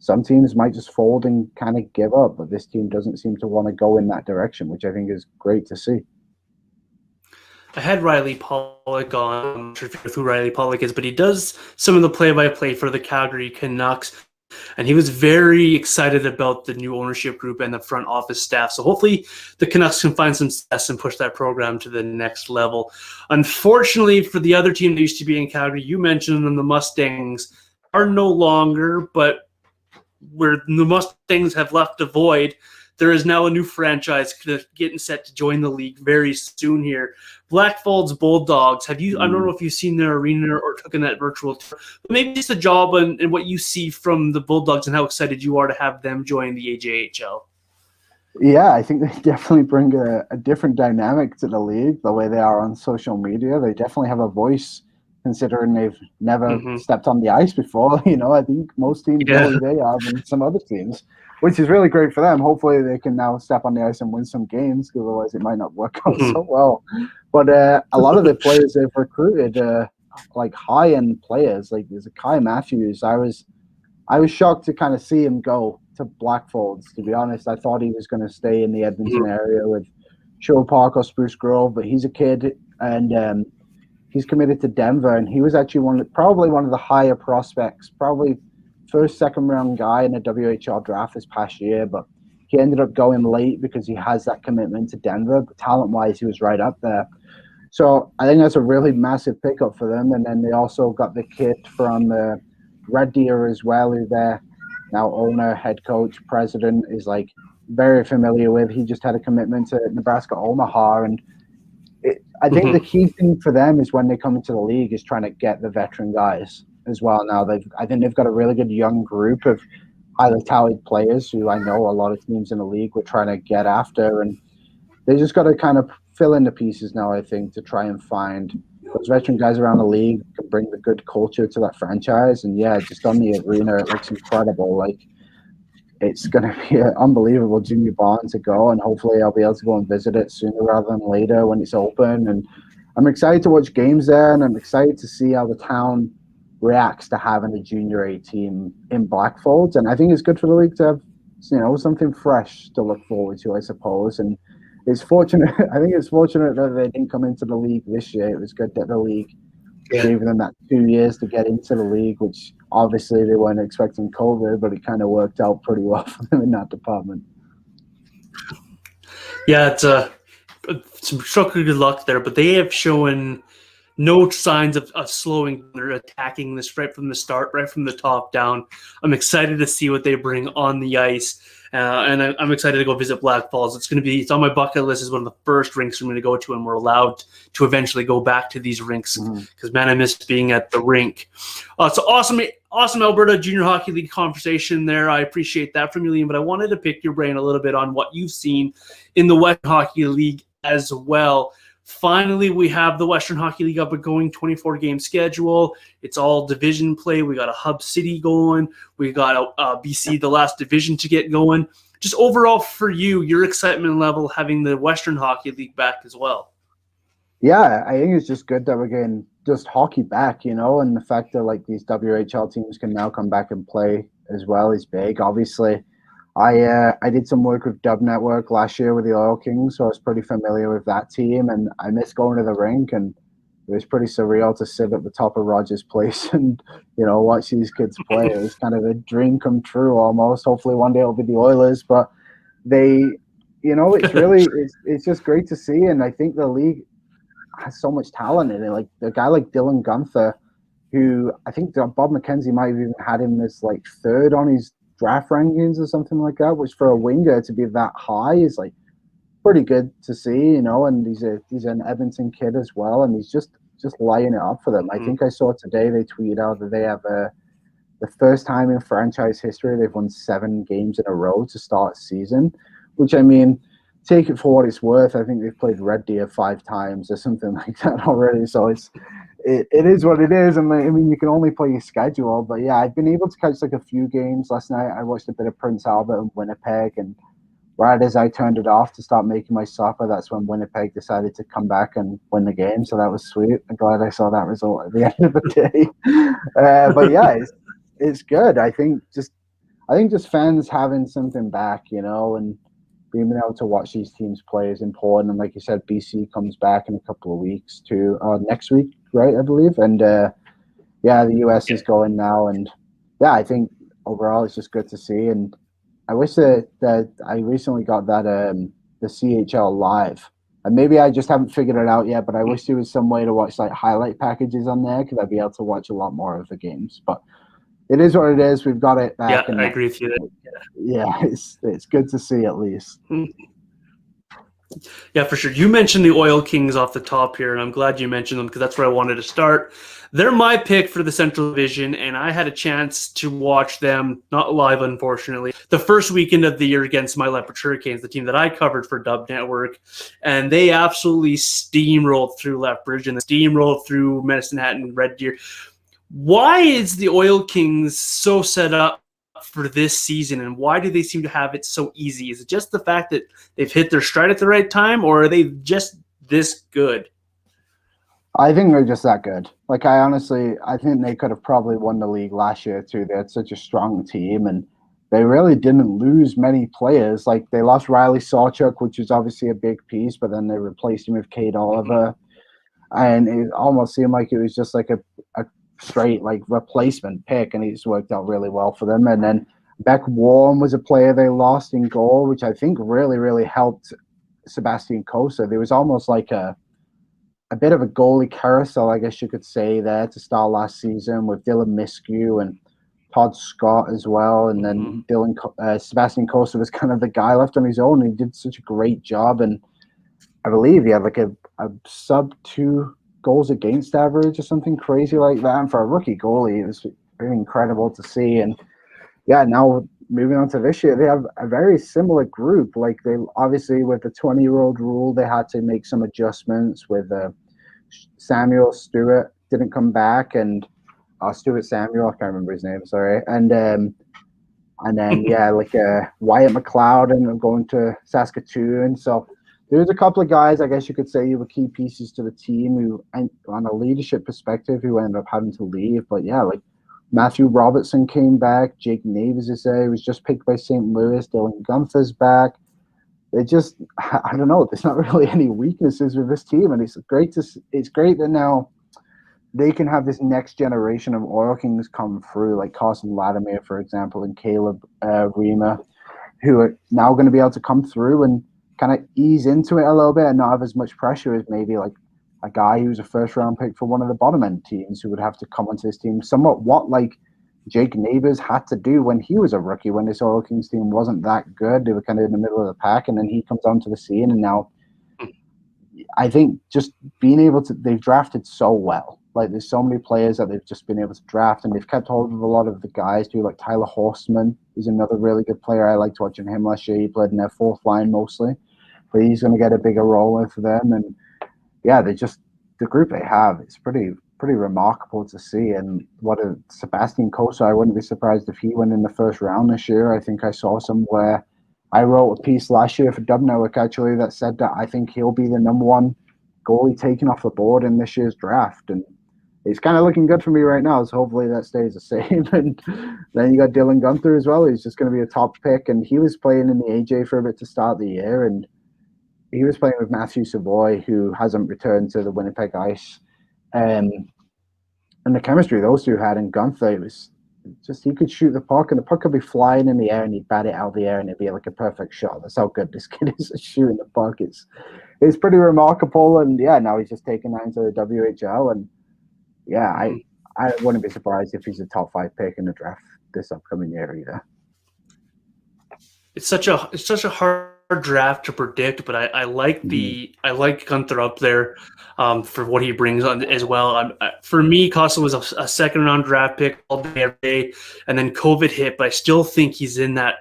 some teams might just fold and kind of give up, but this team doesn't seem to want to go in that direction, which I think is great to see. I had Riley Pollock on. I'm not sure who Riley Pollock is, but he does some of the play-by-play for the Calgary Canucks, and he was very excited about the new ownership group and the front office staff. So hopefully the Canucks can find some success and push that program to the next level. Unfortunately, for the other team that used to be in Calgary, you mentioned them, the Mustangs are no longer, but where the Mustangs have left a void, there is now a new franchise getting set to join the league very soon here. Blackfolds Bulldogs. I don't know if you've seen their arena or taken that virtual tour, but maybe just the job and what you see from the Bulldogs and how excited you are to have them join the AJHL. Yeah, I think they definitely bring a different dynamic to the league, the way they are on social media. They definitely have a voice, considering they've never stepped on the ice before. I think most teams know who they are than some other teams, which is really great for them. Hopefully they can now step on the ice and win some games, because otherwise it might not work out so well. But a lot of the players they've recruited, like high-end players, like there's a Kai Matthews. I was shocked to kind of see him go to Blackfolds, to be honest. I thought he was going to stay in the Edmonton area with Sherwood Park or Spruce Grove, but he's a kid, and he's committed to Denver, and he was actually probably one of the higher prospects, probably first, second round guy in the WHL draft this past year, but he ended up going late because he has that commitment to Denver. But talent-wise, he was right up there. So I think that's a really massive pickup for them. And then they also got the kid from Red Deer as well, who their now owner, head coach, president is like very familiar with. He just had a commitment to Nebraska Omaha, and I think the key thing for them is when they come into the league is trying to get the veteran guys as well. Now I think they've got a really good young group of highly talented players who I know a lot of teams in the league were trying to get after, and they just got to kind of fill in the pieces now, I think, to try and find those veteran guys around the league can bring the good culture to that franchise. And yeah, just on the arena, it looks incredible. Like, it's going to be an unbelievable junior barn to go, and hopefully I'll be able to go and visit it sooner rather than later when it's open. And I'm excited to watch games there, and I'm excited to see how the town reacts to having a junior A team in Blackfolds. And I think it's good for the league to have, something fresh to look forward to, I suppose. And it's fortunate. I think it's fortunate that they didn't come into the league this year. It was good that the league gave them that 2 years to get into the league, which obviously they weren't expecting COVID, but it kind of worked out pretty well for them in that department. Yeah, it's some structured good luck there, but they have shown no signs of slowing. They're attacking this right from the start, right from the top down. I'm excited to see what they bring on the ice. And I'm excited to go visit Blackfalds. It's on my bucket list as one of the first rinks I'm going to go to, and we're allowed to eventually go back to these rinks because, man, I miss being at the rink. So awesome Alberta Junior Hockey League conversation there. I appreciate that from you, Liam, but I wanted to pick your brain a little bit on what you've seen in the Western Hockey League as well. Finally, we have the Western Hockey League up and going, 24-game schedule. It's all division play. We got a Hub City going. We got BC, the last division to get going. Just overall for you, your excitement level having the Western Hockey League back as well. Yeah, I think it's just good that we're getting just hockey back, and the fact that like these WHL teams can now come back and play as well is big. Obviously, I did some work with Dub Network last year with the Oil Kings, so I was pretty familiar with that team, and I miss going to the rink, and it was pretty surreal to sit at the top of Rogers Place and, watch these kids play. It was kind of a dream come true almost. Hopefully one day it'll be the Oilers, but they, it's really, it's just great to see, and I think the league has so much talent in it. Like a guy like Dylan Gunther, who I think Bob McKenzie might have even had him as like third on his draft rankings or something like that, which for a winger to be that high is like pretty good to see, and he's an Edmonton kid as well, and he's just lighting it up for them. I think I saw today they tweeted out that they have the first time in franchise history they've won 7 games in a row to start a season, which, I mean, take it for what it's worth. I think they've played Red Deer 5 times or something like that already, so it is what it is, and I mean, you can only play your schedule. But yeah, I've been able to catch like a few games last night. I watched a bit of Prince Albert and Winnipeg, and right as I turned it off to start making my supper, that's when Winnipeg decided to come back and win the game. So that was sweet. I'm glad I saw that result at the end of the day. But yeah, it's good. I think just fans having something back, and being able to watch these teams play is important. And like you said, BC comes back in a couple of weeks to next week, right, I believe. And the US is going now. And yeah, I think overall it's just good to see. And I wish that I recently got that the CHL live. And maybe I just haven't figured it out yet, but I wish there was some way to watch like highlight packages on there, because I'd be able to watch a lot more of the games. But it is what it is. We've got it back. Yeah, I agree with you. Yeah, it's good to see at least. Yeah, for sure. You mentioned the Oil Kings off the top here, and I'm glad you mentioned them because that's where I wanted to start. They're my pick for the Central Division, and I had a chance to watch them, not live, unfortunately, the first weekend of the year against my Leopard Hurricanes, the team that I covered for Dub Network, and they absolutely steamrolled through Lethbridge and steamrolled through Medicine Hat and Red Deer. Why is the Oil Kings so set up for this season, and why do they seem to have it so easy? Is it just the fact that they've hit their stride at the right time, or are they just this good? I think they're just that good. Like, I think they could have probably won the league last year too. They had such a strong team, and they really didn't lose many players. Like, they lost Riley Sawchuk, which was obviously a big piece, but then they replaced him with Cade Oliver, and it almost seemed like it was just like a straight like replacement pick, and it's worked out really well for them. And then Beck Warm was a player they lost in goal, which I think really helped Sebastian Cossa. There was almost like a bit of a goalie carousel, I guess you could say, there to start last season with Dylan Miskew and Todd Scott as well. And then Sebastian Cossa was kind of the guy left on his own. He did such a great job, and I believe he had like a sub 2 goals against average or something crazy like that. And for a rookie goalie, it was very incredible to see. And yeah, now moving on to this year, they have a very similar group. Like, they obviously, with the 20-year-old rule, they had to make some adjustments with Samuel Stewart didn't come back, and Stuart Samuel, I can't remember his name, sorry. And then Wyatt McLeod and going to Saskatoon. So there's a couple of guys, I guess you could say, who were key pieces to the team who, on a leadership perspective, who ended up having to leave. But yeah, like Matthew Robertson came back. Jake Neighbors, was just picked by St. Louis. Dylan Gunther's back. It just, I don't know. There's not really any weaknesses with this team, and it's great that now they can have this next generation of Oil Kings come through, like Carson Latimer, for example, and Caleb Reamer, who are now going to be able to come through and kind of ease into it a little bit and not have as much pressure as maybe like a guy who's a first-round pick for one of the bottom-end teams who would have to come onto this team. Somewhat what like Jake Neighbors had to do when he was a rookie, when this Oil Kings team wasn't that good. They were kind of in the middle of the pack, and then he comes onto the scene, and now I think just being able to, they've drafted so well. Like there's so many players that they've just been able to draft, and they've kept hold of a lot of the guys too, like Tyler Horstman. He's another really good player. I liked watching him last year. He played in their fourth line mostly, but he's going to get a bigger role in for them. And yeah, the group they have, it's pretty remarkable to see. And what a Sebastian Cossa, I wouldn't be surprised if he went in the first round this year. I think I saw somewhere, I wrote a piece last year for Dub Network actually that said that I think he'll be the number one goalie taken off the board in this year's draft. And it's kind of looking good for me right now, so hopefully that stays the same. And then you got Dylan Gunther as well. He's just going to be a top pick. And he was playing in the AJ for a bit to start the year. And he was playing with Matthew Savoy, who hasn't returned to the Winnipeg Ice. And the chemistry those two had in Gunther, it was just, he could shoot the puck, and the puck could be flying in the air, and he'd bat it out of the air, and it'd be like a perfect shot. That's how good this kid is at shooting the puck. It's pretty remarkable. And yeah, now he's just taken that into the WHL. And yeah, I wouldn't be surprised if he's a top 5 pick in the draft this upcoming year either. It's such a hard draft to predict, but I like I like Gunther up there for what he brings on as well. For me, Costa was a second round draft pick all day every day, and then COVID hit. But I still think he's in that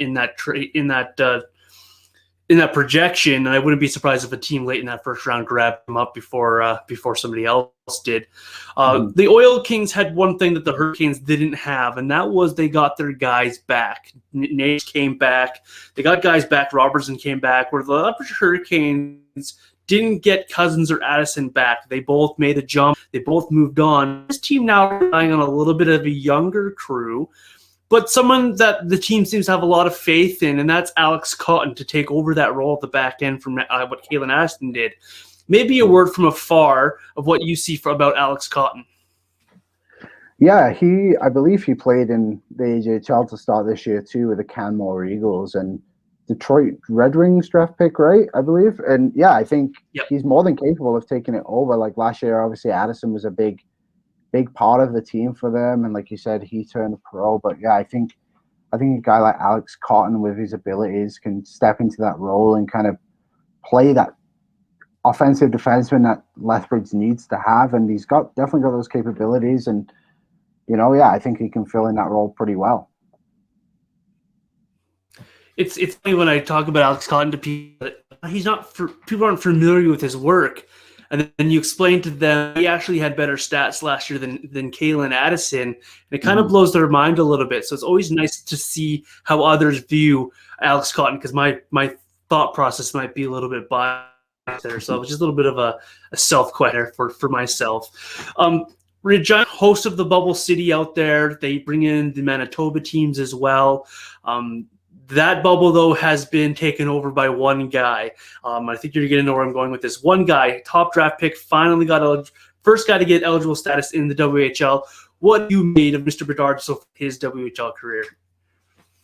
projection, and I wouldn't be surprised if a team late in that first round grabbed him up before somebody else did. The Oil Kings had one thing that the Hurricanes didn't have, and that was they got their guys back. Nate came back. They got guys back. Robertson came back, where the Hurricanes didn't get Cousins or Addison back. They both made a jump. They both moved on. This team now relying on a little bit of a younger crew, but someone that the team seems to have a lot of faith in, and that's Alex Cotton to take over that role at the back end from what Kalen Aston did. Maybe a word from afar of what you see about Alex Cotton. Yeah, I believe he played in the AJHL to start this year too with the Canmore Eagles and Detroit Red Wings draft pick, right? I believe. And yeah, I think he's more than capable of taking it over. Like last year, obviously Addison was a big part of the team for them, and like you said, he turned pro. But yeah, I think a guy like Alex Cotton with his abilities can step into that role and kind of play that offensive defenseman that Lethbridge needs to have, and he's definitely got those capabilities. And I think he can fill in that role pretty well. It's funny when I talk about Alex Cotton to people, people aren't familiar with his work. And then you explain to them he actually had better stats last year than Kalen Addison. And it kind of blows their mind a little bit. So it's always nice to see how others view Alex Cotton, because my thought process might be a little bit biased there. So it's just a little bit of a self-questioner for myself. Regina, host of the Bubble City out there. They bring in the Manitoba teams as well. That bubble, though, has been taken over by one guy. I think you're going to know where I'm going with this. One guy, top draft pick, finally got first guy to get eligible status in the WHL. What you made of Mr. Bedard so his WHL career?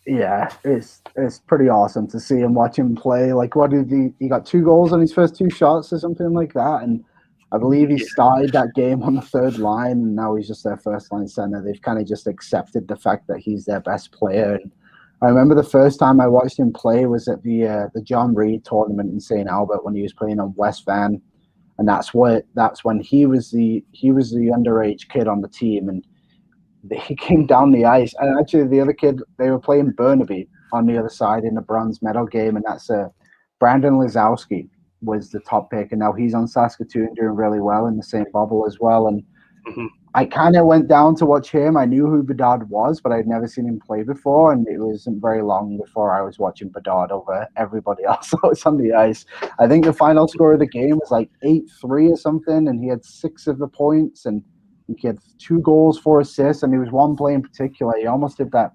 Yeah, it's pretty awesome to see him, watch him play. Like, what did he got 2 goals on his first 2 shots or something like that, and I believe he started that game on the third line, and now he's just their first line center. They've kind of just accepted the fact that he's their best player. And I remember the first time I watched him play was at the John Reed tournament in St. Albert when he was playing on West Van, and that's when he was the underage kid on the team, and he came down the ice. And actually, the other kid, they were playing Burnaby on the other side in the bronze medal game, and that's Brandon Lisowski. was the top pick, and now he's on Saskatoon doing really well in the same bubble as well. And I kind of went down to watch him. I knew who Bedard was, but I'd never seen him play before, and it wasn't very long before I was watching Bedard over everybody else that was on the ice. I think the final score of the game was like 8-3 or something, and he had 6 of the points, and he had 2 goals, 4 assists, and there was one play in particular. He almost did that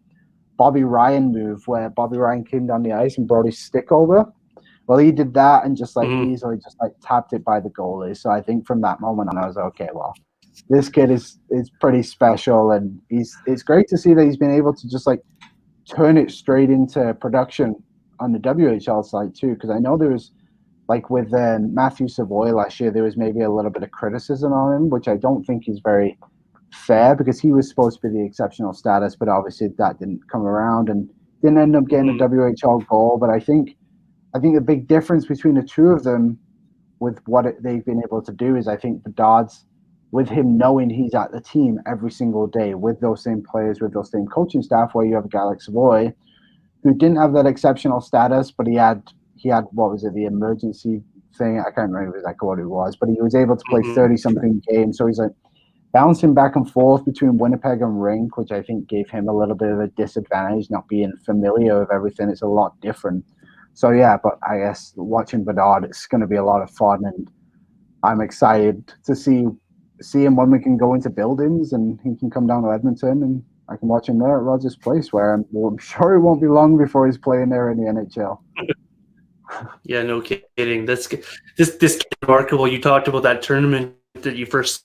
Bobby Ryan move where Bobby Ryan came down the ice and brought his stick over. Well, he did that and just like easily just like tapped it by the goalie. So I think from that moment on, I was like, okay, well, this kid is pretty special, and it's great to see that he's been able to just like turn it straight into production on the WHL side too. Because I know there was like with Matthew Savoy last year, there was maybe a little bit of criticism on him, which I don't think is very fair because he was supposed to be the exceptional status, but obviously that didn't come around and didn't end up getting a WHL goal. But I think the big difference between the two of them with what they've been able to do is I think Bedard's, with him knowing he's at the team every single day with those same players, with those same coaching staff, where you have a guy like Savoy who didn't have that exceptional status, but he had what was it, the emergency thing? I can't remember exactly what it was, but he was able to play 30-something games. So he's like bouncing back and forth between Winnipeg and rink, which I think gave him a little bit of a disadvantage, not being familiar with everything. It's a lot different. So yeah, but I guess watching Bedard, it's going to be a lot of fun, and I'm excited to see him when we can go into buildings and he can come down to Edmonton and I can watch him there at Rogers Place, where I'm sure it won't be long before he's playing there in the NHL. Yeah, no kidding. This kid remarkable. You talked about that tournament that you first.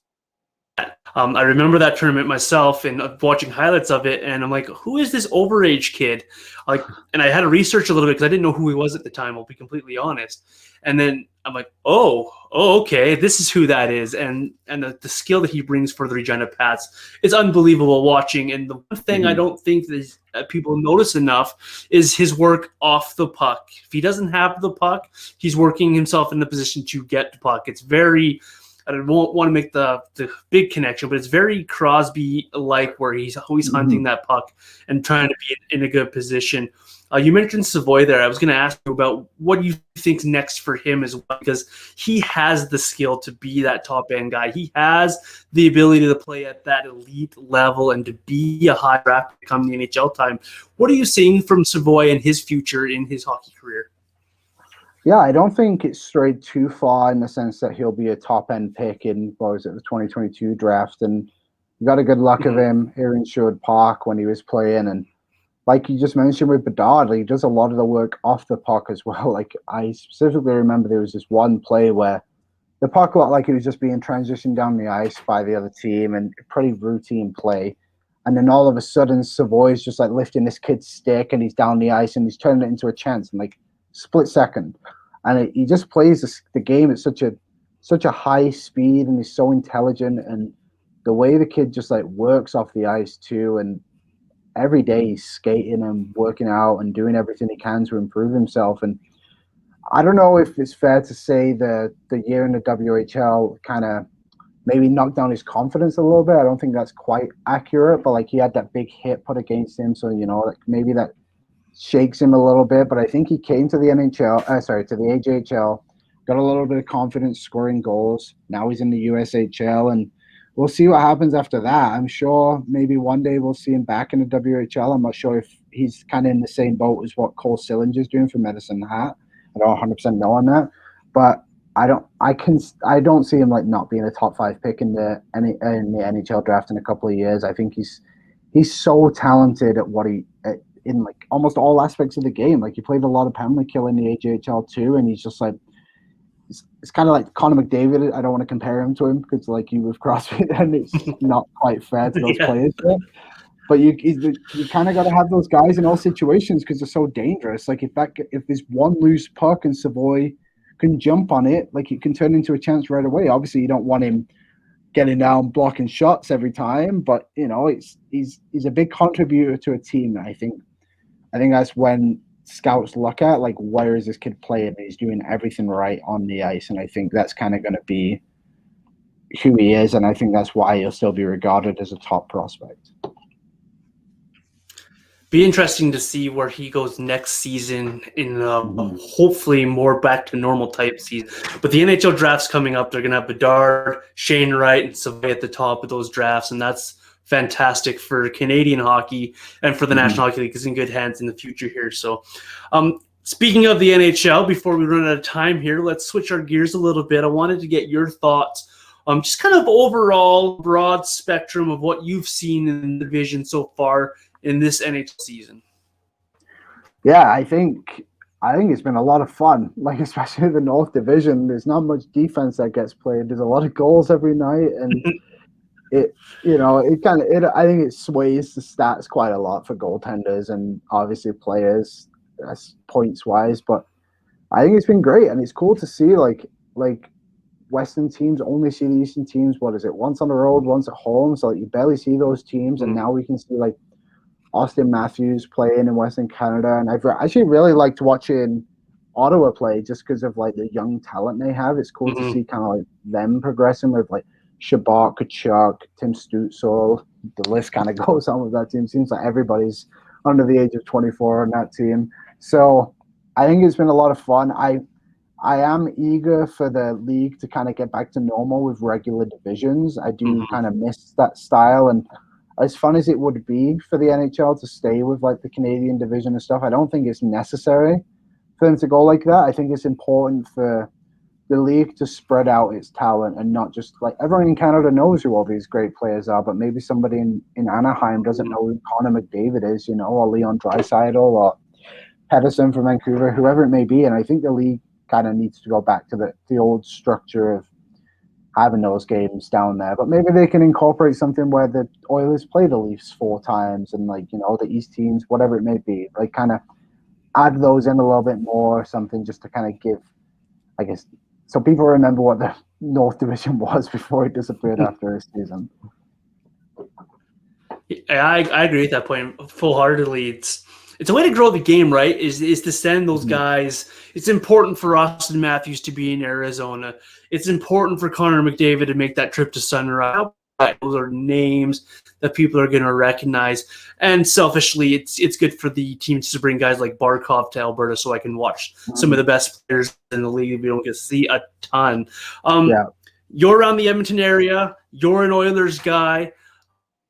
I remember that tournament myself and watching highlights of it, and I'm like, who is this overage kid? And I had to research a little bit because I didn't know who he was at the time, I'll be completely honest. And then I'm like, oh, okay, this is who that is. And the skill that he brings for the Regina Pats is unbelievable watching. And the one thing I don't think that people notice enough is his work off the puck. If he doesn't have the puck, he's working himself in the position to get the puck. It's very... I don't want to make the big connection, but it's very Crosby-like, where he's always hunting that puck and trying to be in a good position. You mentioned Savoy there. I was going to ask you about what do you think's next for him as well, because he has the skill to be that top-end guy. He has the ability to play at that elite level and to be a high draft come the NHL time. What are you seeing from Savoy and his future in his hockey career? Yeah, I don't think it's strayed too far in the sense that he'll be a top-end pick in, the 2022 draft. And you got a good luck of him here in Sherwood Park when he was playing. And like you just mentioned with Bedard, he does a lot of the work off the puck as well. Like I specifically remember there was this one play where the puck looked like it was just being transitioned down the ice by the other team, and pretty routine play. And then all of a sudden, Savoy's just like lifting this kid's stick and he's down the ice and he's turning it into a chance in like split second. And he just plays the game at such a high speed, and he's so intelligent. And the way the kid just like works off the ice too, and every day he's skating and working out and doing everything he can to improve himself. And I don't know if it's fair to say the year in the WHL kind of maybe knocked down his confidence a little bit. I don't think that's quite accurate, but like he had that big hit put against him, so like maybe that shakes him a little bit. But I think he came to the to the AJHL, got a little bit of confidence scoring goals. Now he's in the USHL, and we'll see what happens after that. I'm sure maybe one day we'll see him back in the WHL. I'm not sure if he's kind of in the same boat as what Cole Sillinger's doing for Medicine Hat. I don't 100% know on that, but I don't see him like not being a top 5 pick in the NHL draft in a couple of years. I think he's so talented at what in like almost all aspects of the game. Like he played a lot of penalty kill in the AJHL too, and he's just like it's kind of like Connor McDavid. I don't want to compare him to him because like you with Crosby, and it's not quite fair to those players. But you kind of got to have those guys in all situations because they're so dangerous. Like if there's one loose puck and Savoy can jump on it, like it can turn into a chance right away. Obviously, you don't want him getting down blocking shots every time, but he's a big contributor to a team. I think that's when scouts look at like where is this kid playing? He's doing everything right on the ice, and I think that's kind of going to be who he is, and I think that's why he'll still be regarded as a top prospect. be interesting to see where he goes next season in Mhm. hopefully more back to normal type season. But the NHL draft's coming up. They're going to have Bedard, Shane Wright, and Savoy at the top of those drafts, and that's fantastic for Canadian hockey and for the Mhm. National Hockey League. It's in good hands in the future here. So, speaking of the NHL, before we run out of time here, let's switch our gears a little bit. I wanted to get your thoughts, just kind of overall broad spectrum of what you've seen in the division so far in this NHL season. Yeah, I think it's been a lot of fun. Like, especially the North Division, there's not much defense that gets played. There's a lot of goals every night, and it I think it sways the stats quite a lot for goaltenders and obviously players, points wise. But I think it's been great, and it's cool to see like Western teams only see the Eastern teams. What is it? Once on the road, once at home. So like, you barely see those teams, and now we can see like Austin Matthews playing in Western Canada, and I've actually really liked watching Ottawa play just because of like the young talent they have. It's cool to see kind of like them progressing with like Shabbat, Kachuk, Tim Stutzel. The list kind of goes on with that team. Seems like everybody's under the age of 24 on that team. So I think it's been a lot of fun. I am eager for the league to kind of get back to normal with regular divisions. I do kind of miss that style, and as fun as it would be for the NHL to stay with like the Canadian division and stuff, I don't think it's necessary for them to go like that. I think it's important for the league to spread out its talent and not just like everyone in Canada knows who all these great players are, but maybe somebody in Anaheim doesn't know who Connor McDavid is, or Leon Draisaitl or Pedersen from Vancouver, whoever it may be. And I think the league kind of needs to go back to the old structure of having those games down there, but maybe they can incorporate something where the Oilers play the Leafs 4 times and the East teams, whatever it may be, like kind of add those in a little bit more or something just to kind of give, I guess, so people remember what the North Division was before it disappeared after a season. I agree with that point full-heartedly. It's a way to grow the game, right? Is to send those guys. It's important for Austin Matthews to be in Arizona. It's important for Connor McDavid to make that trip to Sunrise. Those are names that people are going to recognize. And selfishly, it's good for the teams to bring guys like Barkov to Alberta so I can watch some of the best players in the league. We don't get to see a ton. You're around the Edmonton area. You're an Oilers guy.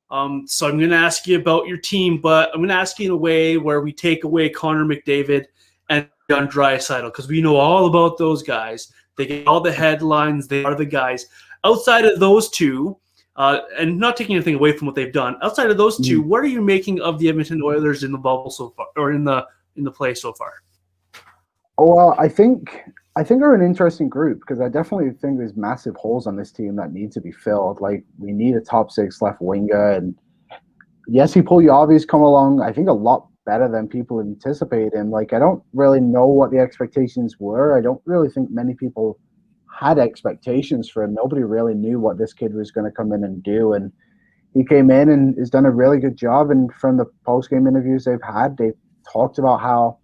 So I'm going to ask you about your team, but I'm going to ask you in a way where we take away Connor McDavid and John Draisaitl, because we know all about those guys. They get all the headlines. They are the guys. Outside of those two, and not taking anything away from what they've done, outside of those two, what are you making of the Edmonton Oilers in the bubble so far, or in the play so far? Oh, well, I think they're an interesting group because I definitely think there's massive holes on this team that need to be filled. Like, we need a top 6 left winger, and yes, Puljujarvi's come along, I think, a lot better than people anticipated. Like, I don't really know what the expectations were. I don't really think many people had expectations for him. Nobody really knew what this kid was going to come in and do, and he came in and has done a really good job. And from the post-game interviews they've talked about how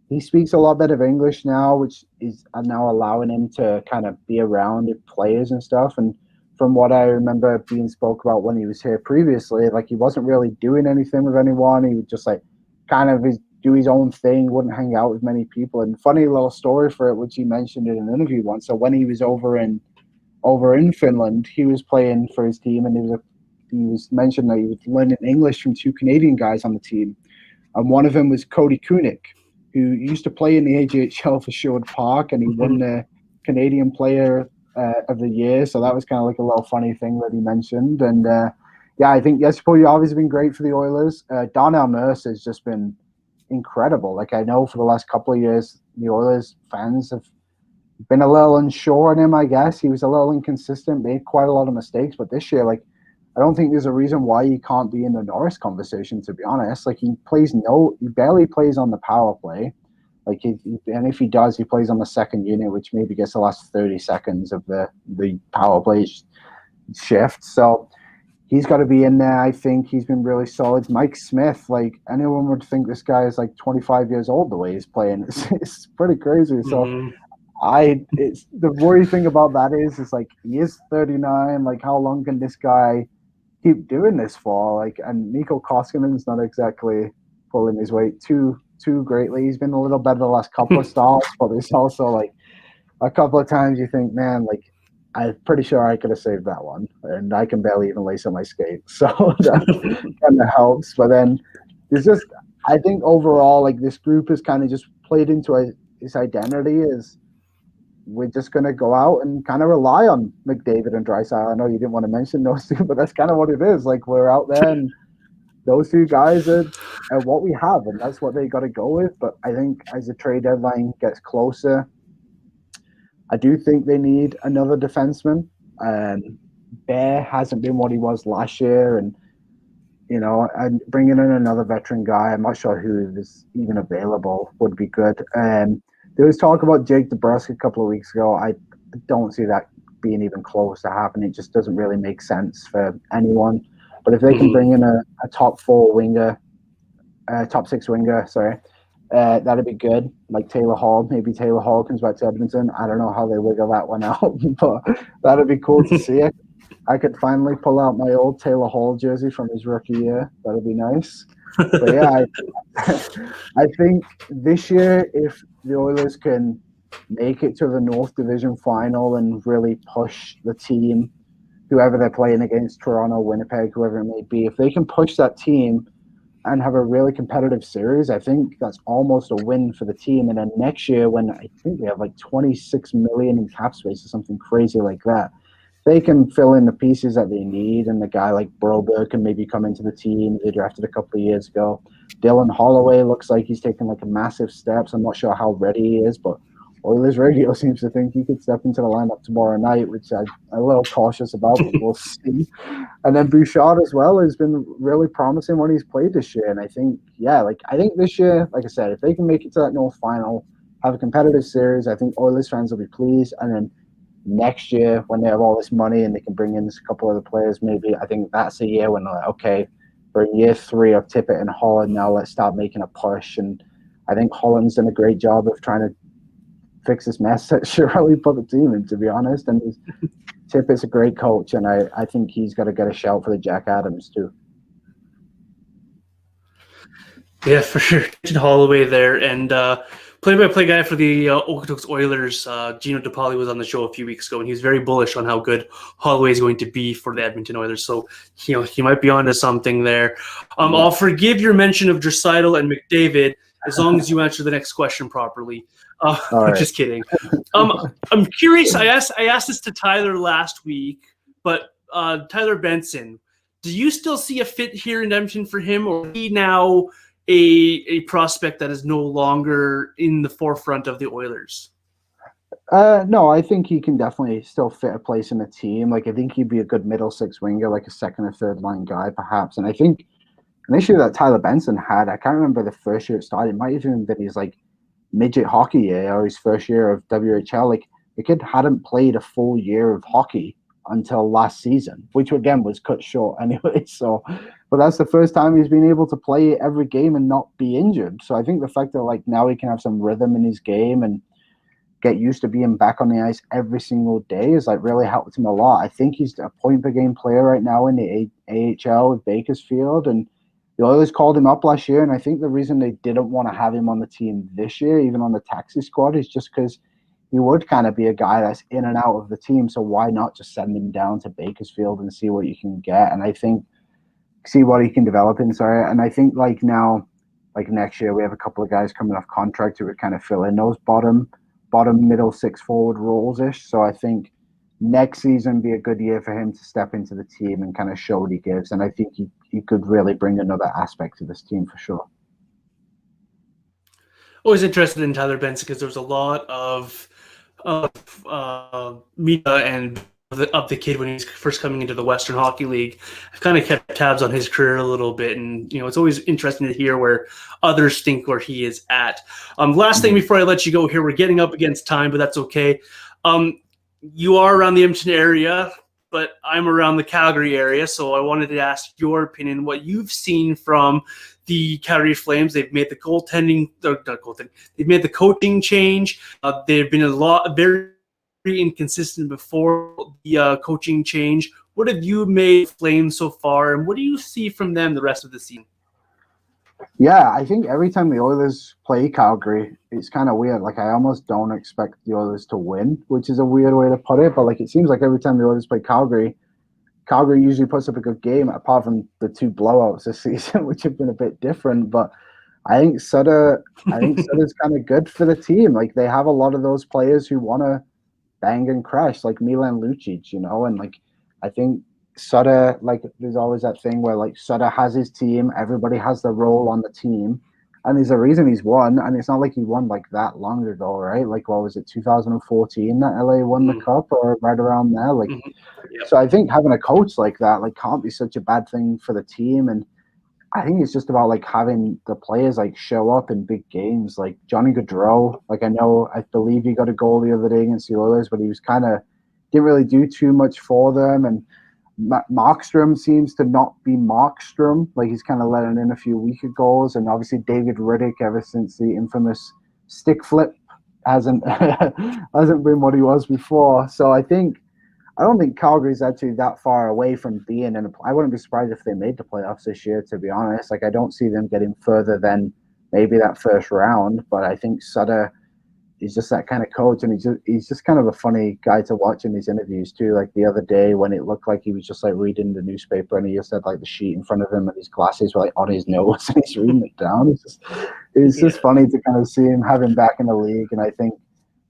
he speaks a lot better English now, which is now allowing him to kind of be around players and stuff. And from what I remember being spoke about when he was here previously, like, he wasn't really doing anything with anyone. He would just like kind of do his own thing, wouldn't hang out with many people. And funny little story for it, which he mentioned in an interview once. So when he was over in Finland, he was playing for his team, and he was mentioned that he was learning English from 2 Canadian guys on the team. And one of them was Cody Kunik, who used to play in the AJHL for Sherwood Park, and he won the Canadian Player of the Year. So that was kind of like a little funny thing that he mentioned. And I think Puljujarvi has been great for the Oilers. Darnell Nurse has just been incredible. Like, I know for the last couple of years, the Oilers fans have been a little unsure on him, I guess. He was a little inconsistent, made quite a lot of mistakes. But this year, like, I don't think there's a reason why he can't be in the Norris conversation, to be honest. Like, he barely plays on the power play. Like, and if he does, he plays on the second unit, which maybe gets the last 30 seconds of the power play shift. So he's got to be in there. I think he's been really solid. Mike Smith, like, anyone would think this guy is like 25 years old the way he's playing. It's pretty crazy. So the worry thing about that is like, he is 39. Like, how long can this guy keep doing this for? Like, and Mikko Koskinen's not exactly pulling his weight too greatly. He's been a little better the last couple of starts, but there's also like a couple of times you think, man, like I'm pretty sure I could have saved that one, and I can barely even lace up my skates, so that kind of helps. But then it's just, I think overall, like this group has kind of just played into its identity is we're just going to go out and kind of rely on McDavid and Draisaitl. I know you didn't want to mention those two, but that's kind of what it is. Like we're out there and those two guys are what we have, and that's what they got to go with. But I think as the trade deadline gets closer, I do think they need another defenseman. Bear hasn't been what he was last year, and and bringing in another veteran guy, I'm not sure who is even available, would be good. There was talk about Jake DeBrusk a couple of weeks ago. I don't see that being even close to happening. It just doesn't really make sense for anyone. But if they can bring in a top four winger, top six winger, that'd be good. Like Taylor Hall, maybe Taylor Hall comes back to Edmonton. I don't know how they wiggle that one out, but that'd be cool to see it. I could finally pull out my old Taylor Hall jersey from his rookie year. That'd be nice. But yeah, I think this year, if the Oilers can make it to the North Division final and really push the team, whoever they're playing against, Toronto, Winnipeg, whoever it may be, if they can push that team and have a really competitive series, I think that's almost a win for the team. And then next year, when I think we have like 26 million in cap space or something crazy like that, they can fill in the pieces that they need, and the guy like Broberg can maybe come into the team they drafted a couple of years ago. Dylan Holloway looks like he's taking like a massive steps. I'm not sure how ready he is, but Oilers radio seems to think he could step into the lineup tomorrow night, which I'm a little cautious about, but we'll see. And then Bouchard as well has been really promising when he's played this year. And I think, I think this year, like I said, if they can make it to that North final, have a competitive series, I think Oilers fans will be pleased. And then next year, when they have all this money and they can bring in a couple other players, maybe I think that's a year when they're like, okay, for year 3 of Tippett and Holland, now let's start making a push. And I think Holland's done a great job of trying to fix this mess that Shirley put the team in, to be honest. And Tippett's a great coach, and I think he's got to get a shout for the Jack Adams too. Yeah, for sure. Holloway there, and play-by-play guy for the Okotoks Oilers, Gino DePauli, was on the show a few weeks ago, and he was very bullish on how good Holloway is going to be for the Edmonton Oilers. So, he might be onto something there. I'll forgive your mention of Draisaitl and McDavid as long as you answer the next question properly. Right. Just kidding. I'm curious. I asked this to Tyler last week, but Tyler Benson, do you still see a fit here in Edmonton for him, or is he now a prospect that is no longer in the forefront of the Oilers? No, I think he can definitely still fit a place in the team. Like, I think he'd be a good middle six winger, like a second or third line guy, perhaps. And I think an issue that Tyler Benson had, I can't remember the first year it started. It might have even been his like midget hockey year or his first year of WHL. Like, the kid hadn't played a full year of hockey until last season, which again was cut short anyway. So, but that's the first time he's been able to play every game and not be injured. So I think the fact that like now he can have some rhythm in his game and get used to being back on the ice every single day is like really helped him a lot. I think he's a point per game player right now in the AHL with Bakersfield, and the Oilers called him up last year. And I think the reason they didn't want to have him on the team this year, even on the taxi squad, is just because he would kind of be a guy that's in and out of the team. So why not just send him down to Bakersfield and see what you can get? And I think see what he can develop in. And I think like now, like next year, we have a couple of guys coming off contract who would kind of fill in those bottom middle six forward roles ish. So I think next season be a good year for him to step into the team and kind of show what he gives. And I think he could really bring another aspect to this team for sure. Always interested in Tyler Benson because there was a lot of media and of the kid when he was first coming into the Western Hockey League. I've kind of kept tabs on his career a little bit, and it's always interesting to hear where others think where he is at. Last thing before I let you go here, we're getting up against time, but that's okay. You are around the Edmonton area, but I'm around the Calgary area, so I wanted to ask your opinion, what you've seen from the Calgary Flames. They've made the they've made the coaching change. They've been very inconsistent before the coaching change. What have you made Flames so far, and what do you see from them the rest of the season? Yeah, I think every time the Oilers play Calgary, it's kind of weird. Like, I almost don't expect the Oilers to win, which is a weird way to put it. But like, it seems like every time the Oilers play Calgary, Calgary usually puts up a good game, apart from the 2 blowouts this season, which have been a bit different. But I think Sutter's kind of good for the team. Like, they have a lot of those players who want to bang and crash, like Milan Lucic, and like, I think Sutter, like, there's always that thing where like Sutter has his team, everybody has their role on the team, and there's a reason he's won, and it's not like he won like that long ago, right? Like, what was it, 2014 that LA won the cup, or right around there? Like, Yep. so I think having a coach like that, like, can't be such a bad thing for the team. And I think it's just about like having the players like show up in big games, like Johnny Gaudreau. Like, I believe he got a goal the other day against the Oilers, but he was kind of didn't really do too much for them. And Markstrom seems to not be Markstrom. Like, he's kind of letting in a few weaker goals, and obviously David Riddick, ever since the infamous stick flip, hasn't been what he was before. So I don't think Calgary's actually that far away from being in I wouldn't be surprised if they made the playoffs this year, to be honest. Like, I don't see them getting further than maybe that first round, but I think Sutter is just that kind of coach, and he's just kind of a funny guy to watch in these interviews too. Like the other day when it looked like he was just like reading the newspaper, and he just had like the sheet in front of him and his glasses were like on his nose and he's reading it down. It's just funny to kind of see him back in the league. And I think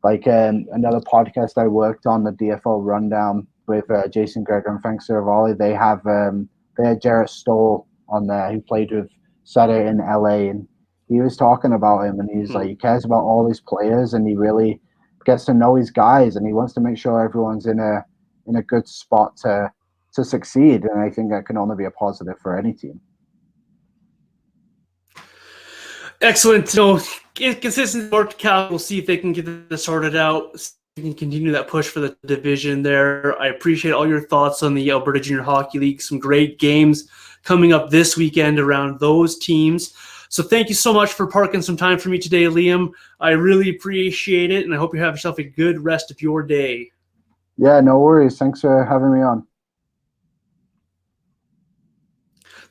like another podcast I worked on, the DFO Rundown with Jason Greger and Frank Saravalli, they had Jarrett Stoll on there who played with Sutter in LA, and he was talking about him, and he's like, he cares about all his players, and he really gets to know his guys, and he wants to make sure everyone's in a good spot to succeed. And I think that can only be a positive for any team. Excellent. Consistent work, Cal. We'll see if they can get this sorted out. They can continue that push for the division there. I appreciate all your thoughts on the Alberta Junior Hockey League. Some great games coming up this weekend around those teams. So thank you so much for parking some time for me today, Liam. I really appreciate it, and I hope you have yourself a good rest of your day. Yeah, no worries. Thanks for having me on.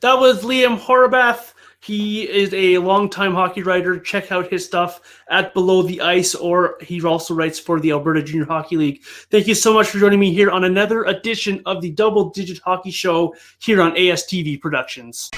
That was Liam Horrobin. He is a longtime hockey writer. Check out his stuff at Below the Ice, or he also writes for the Alberta Junior Hockey League. Thank you so much for joining me here on another edition of the Double Digit Hockey Show here on ASTV Productions.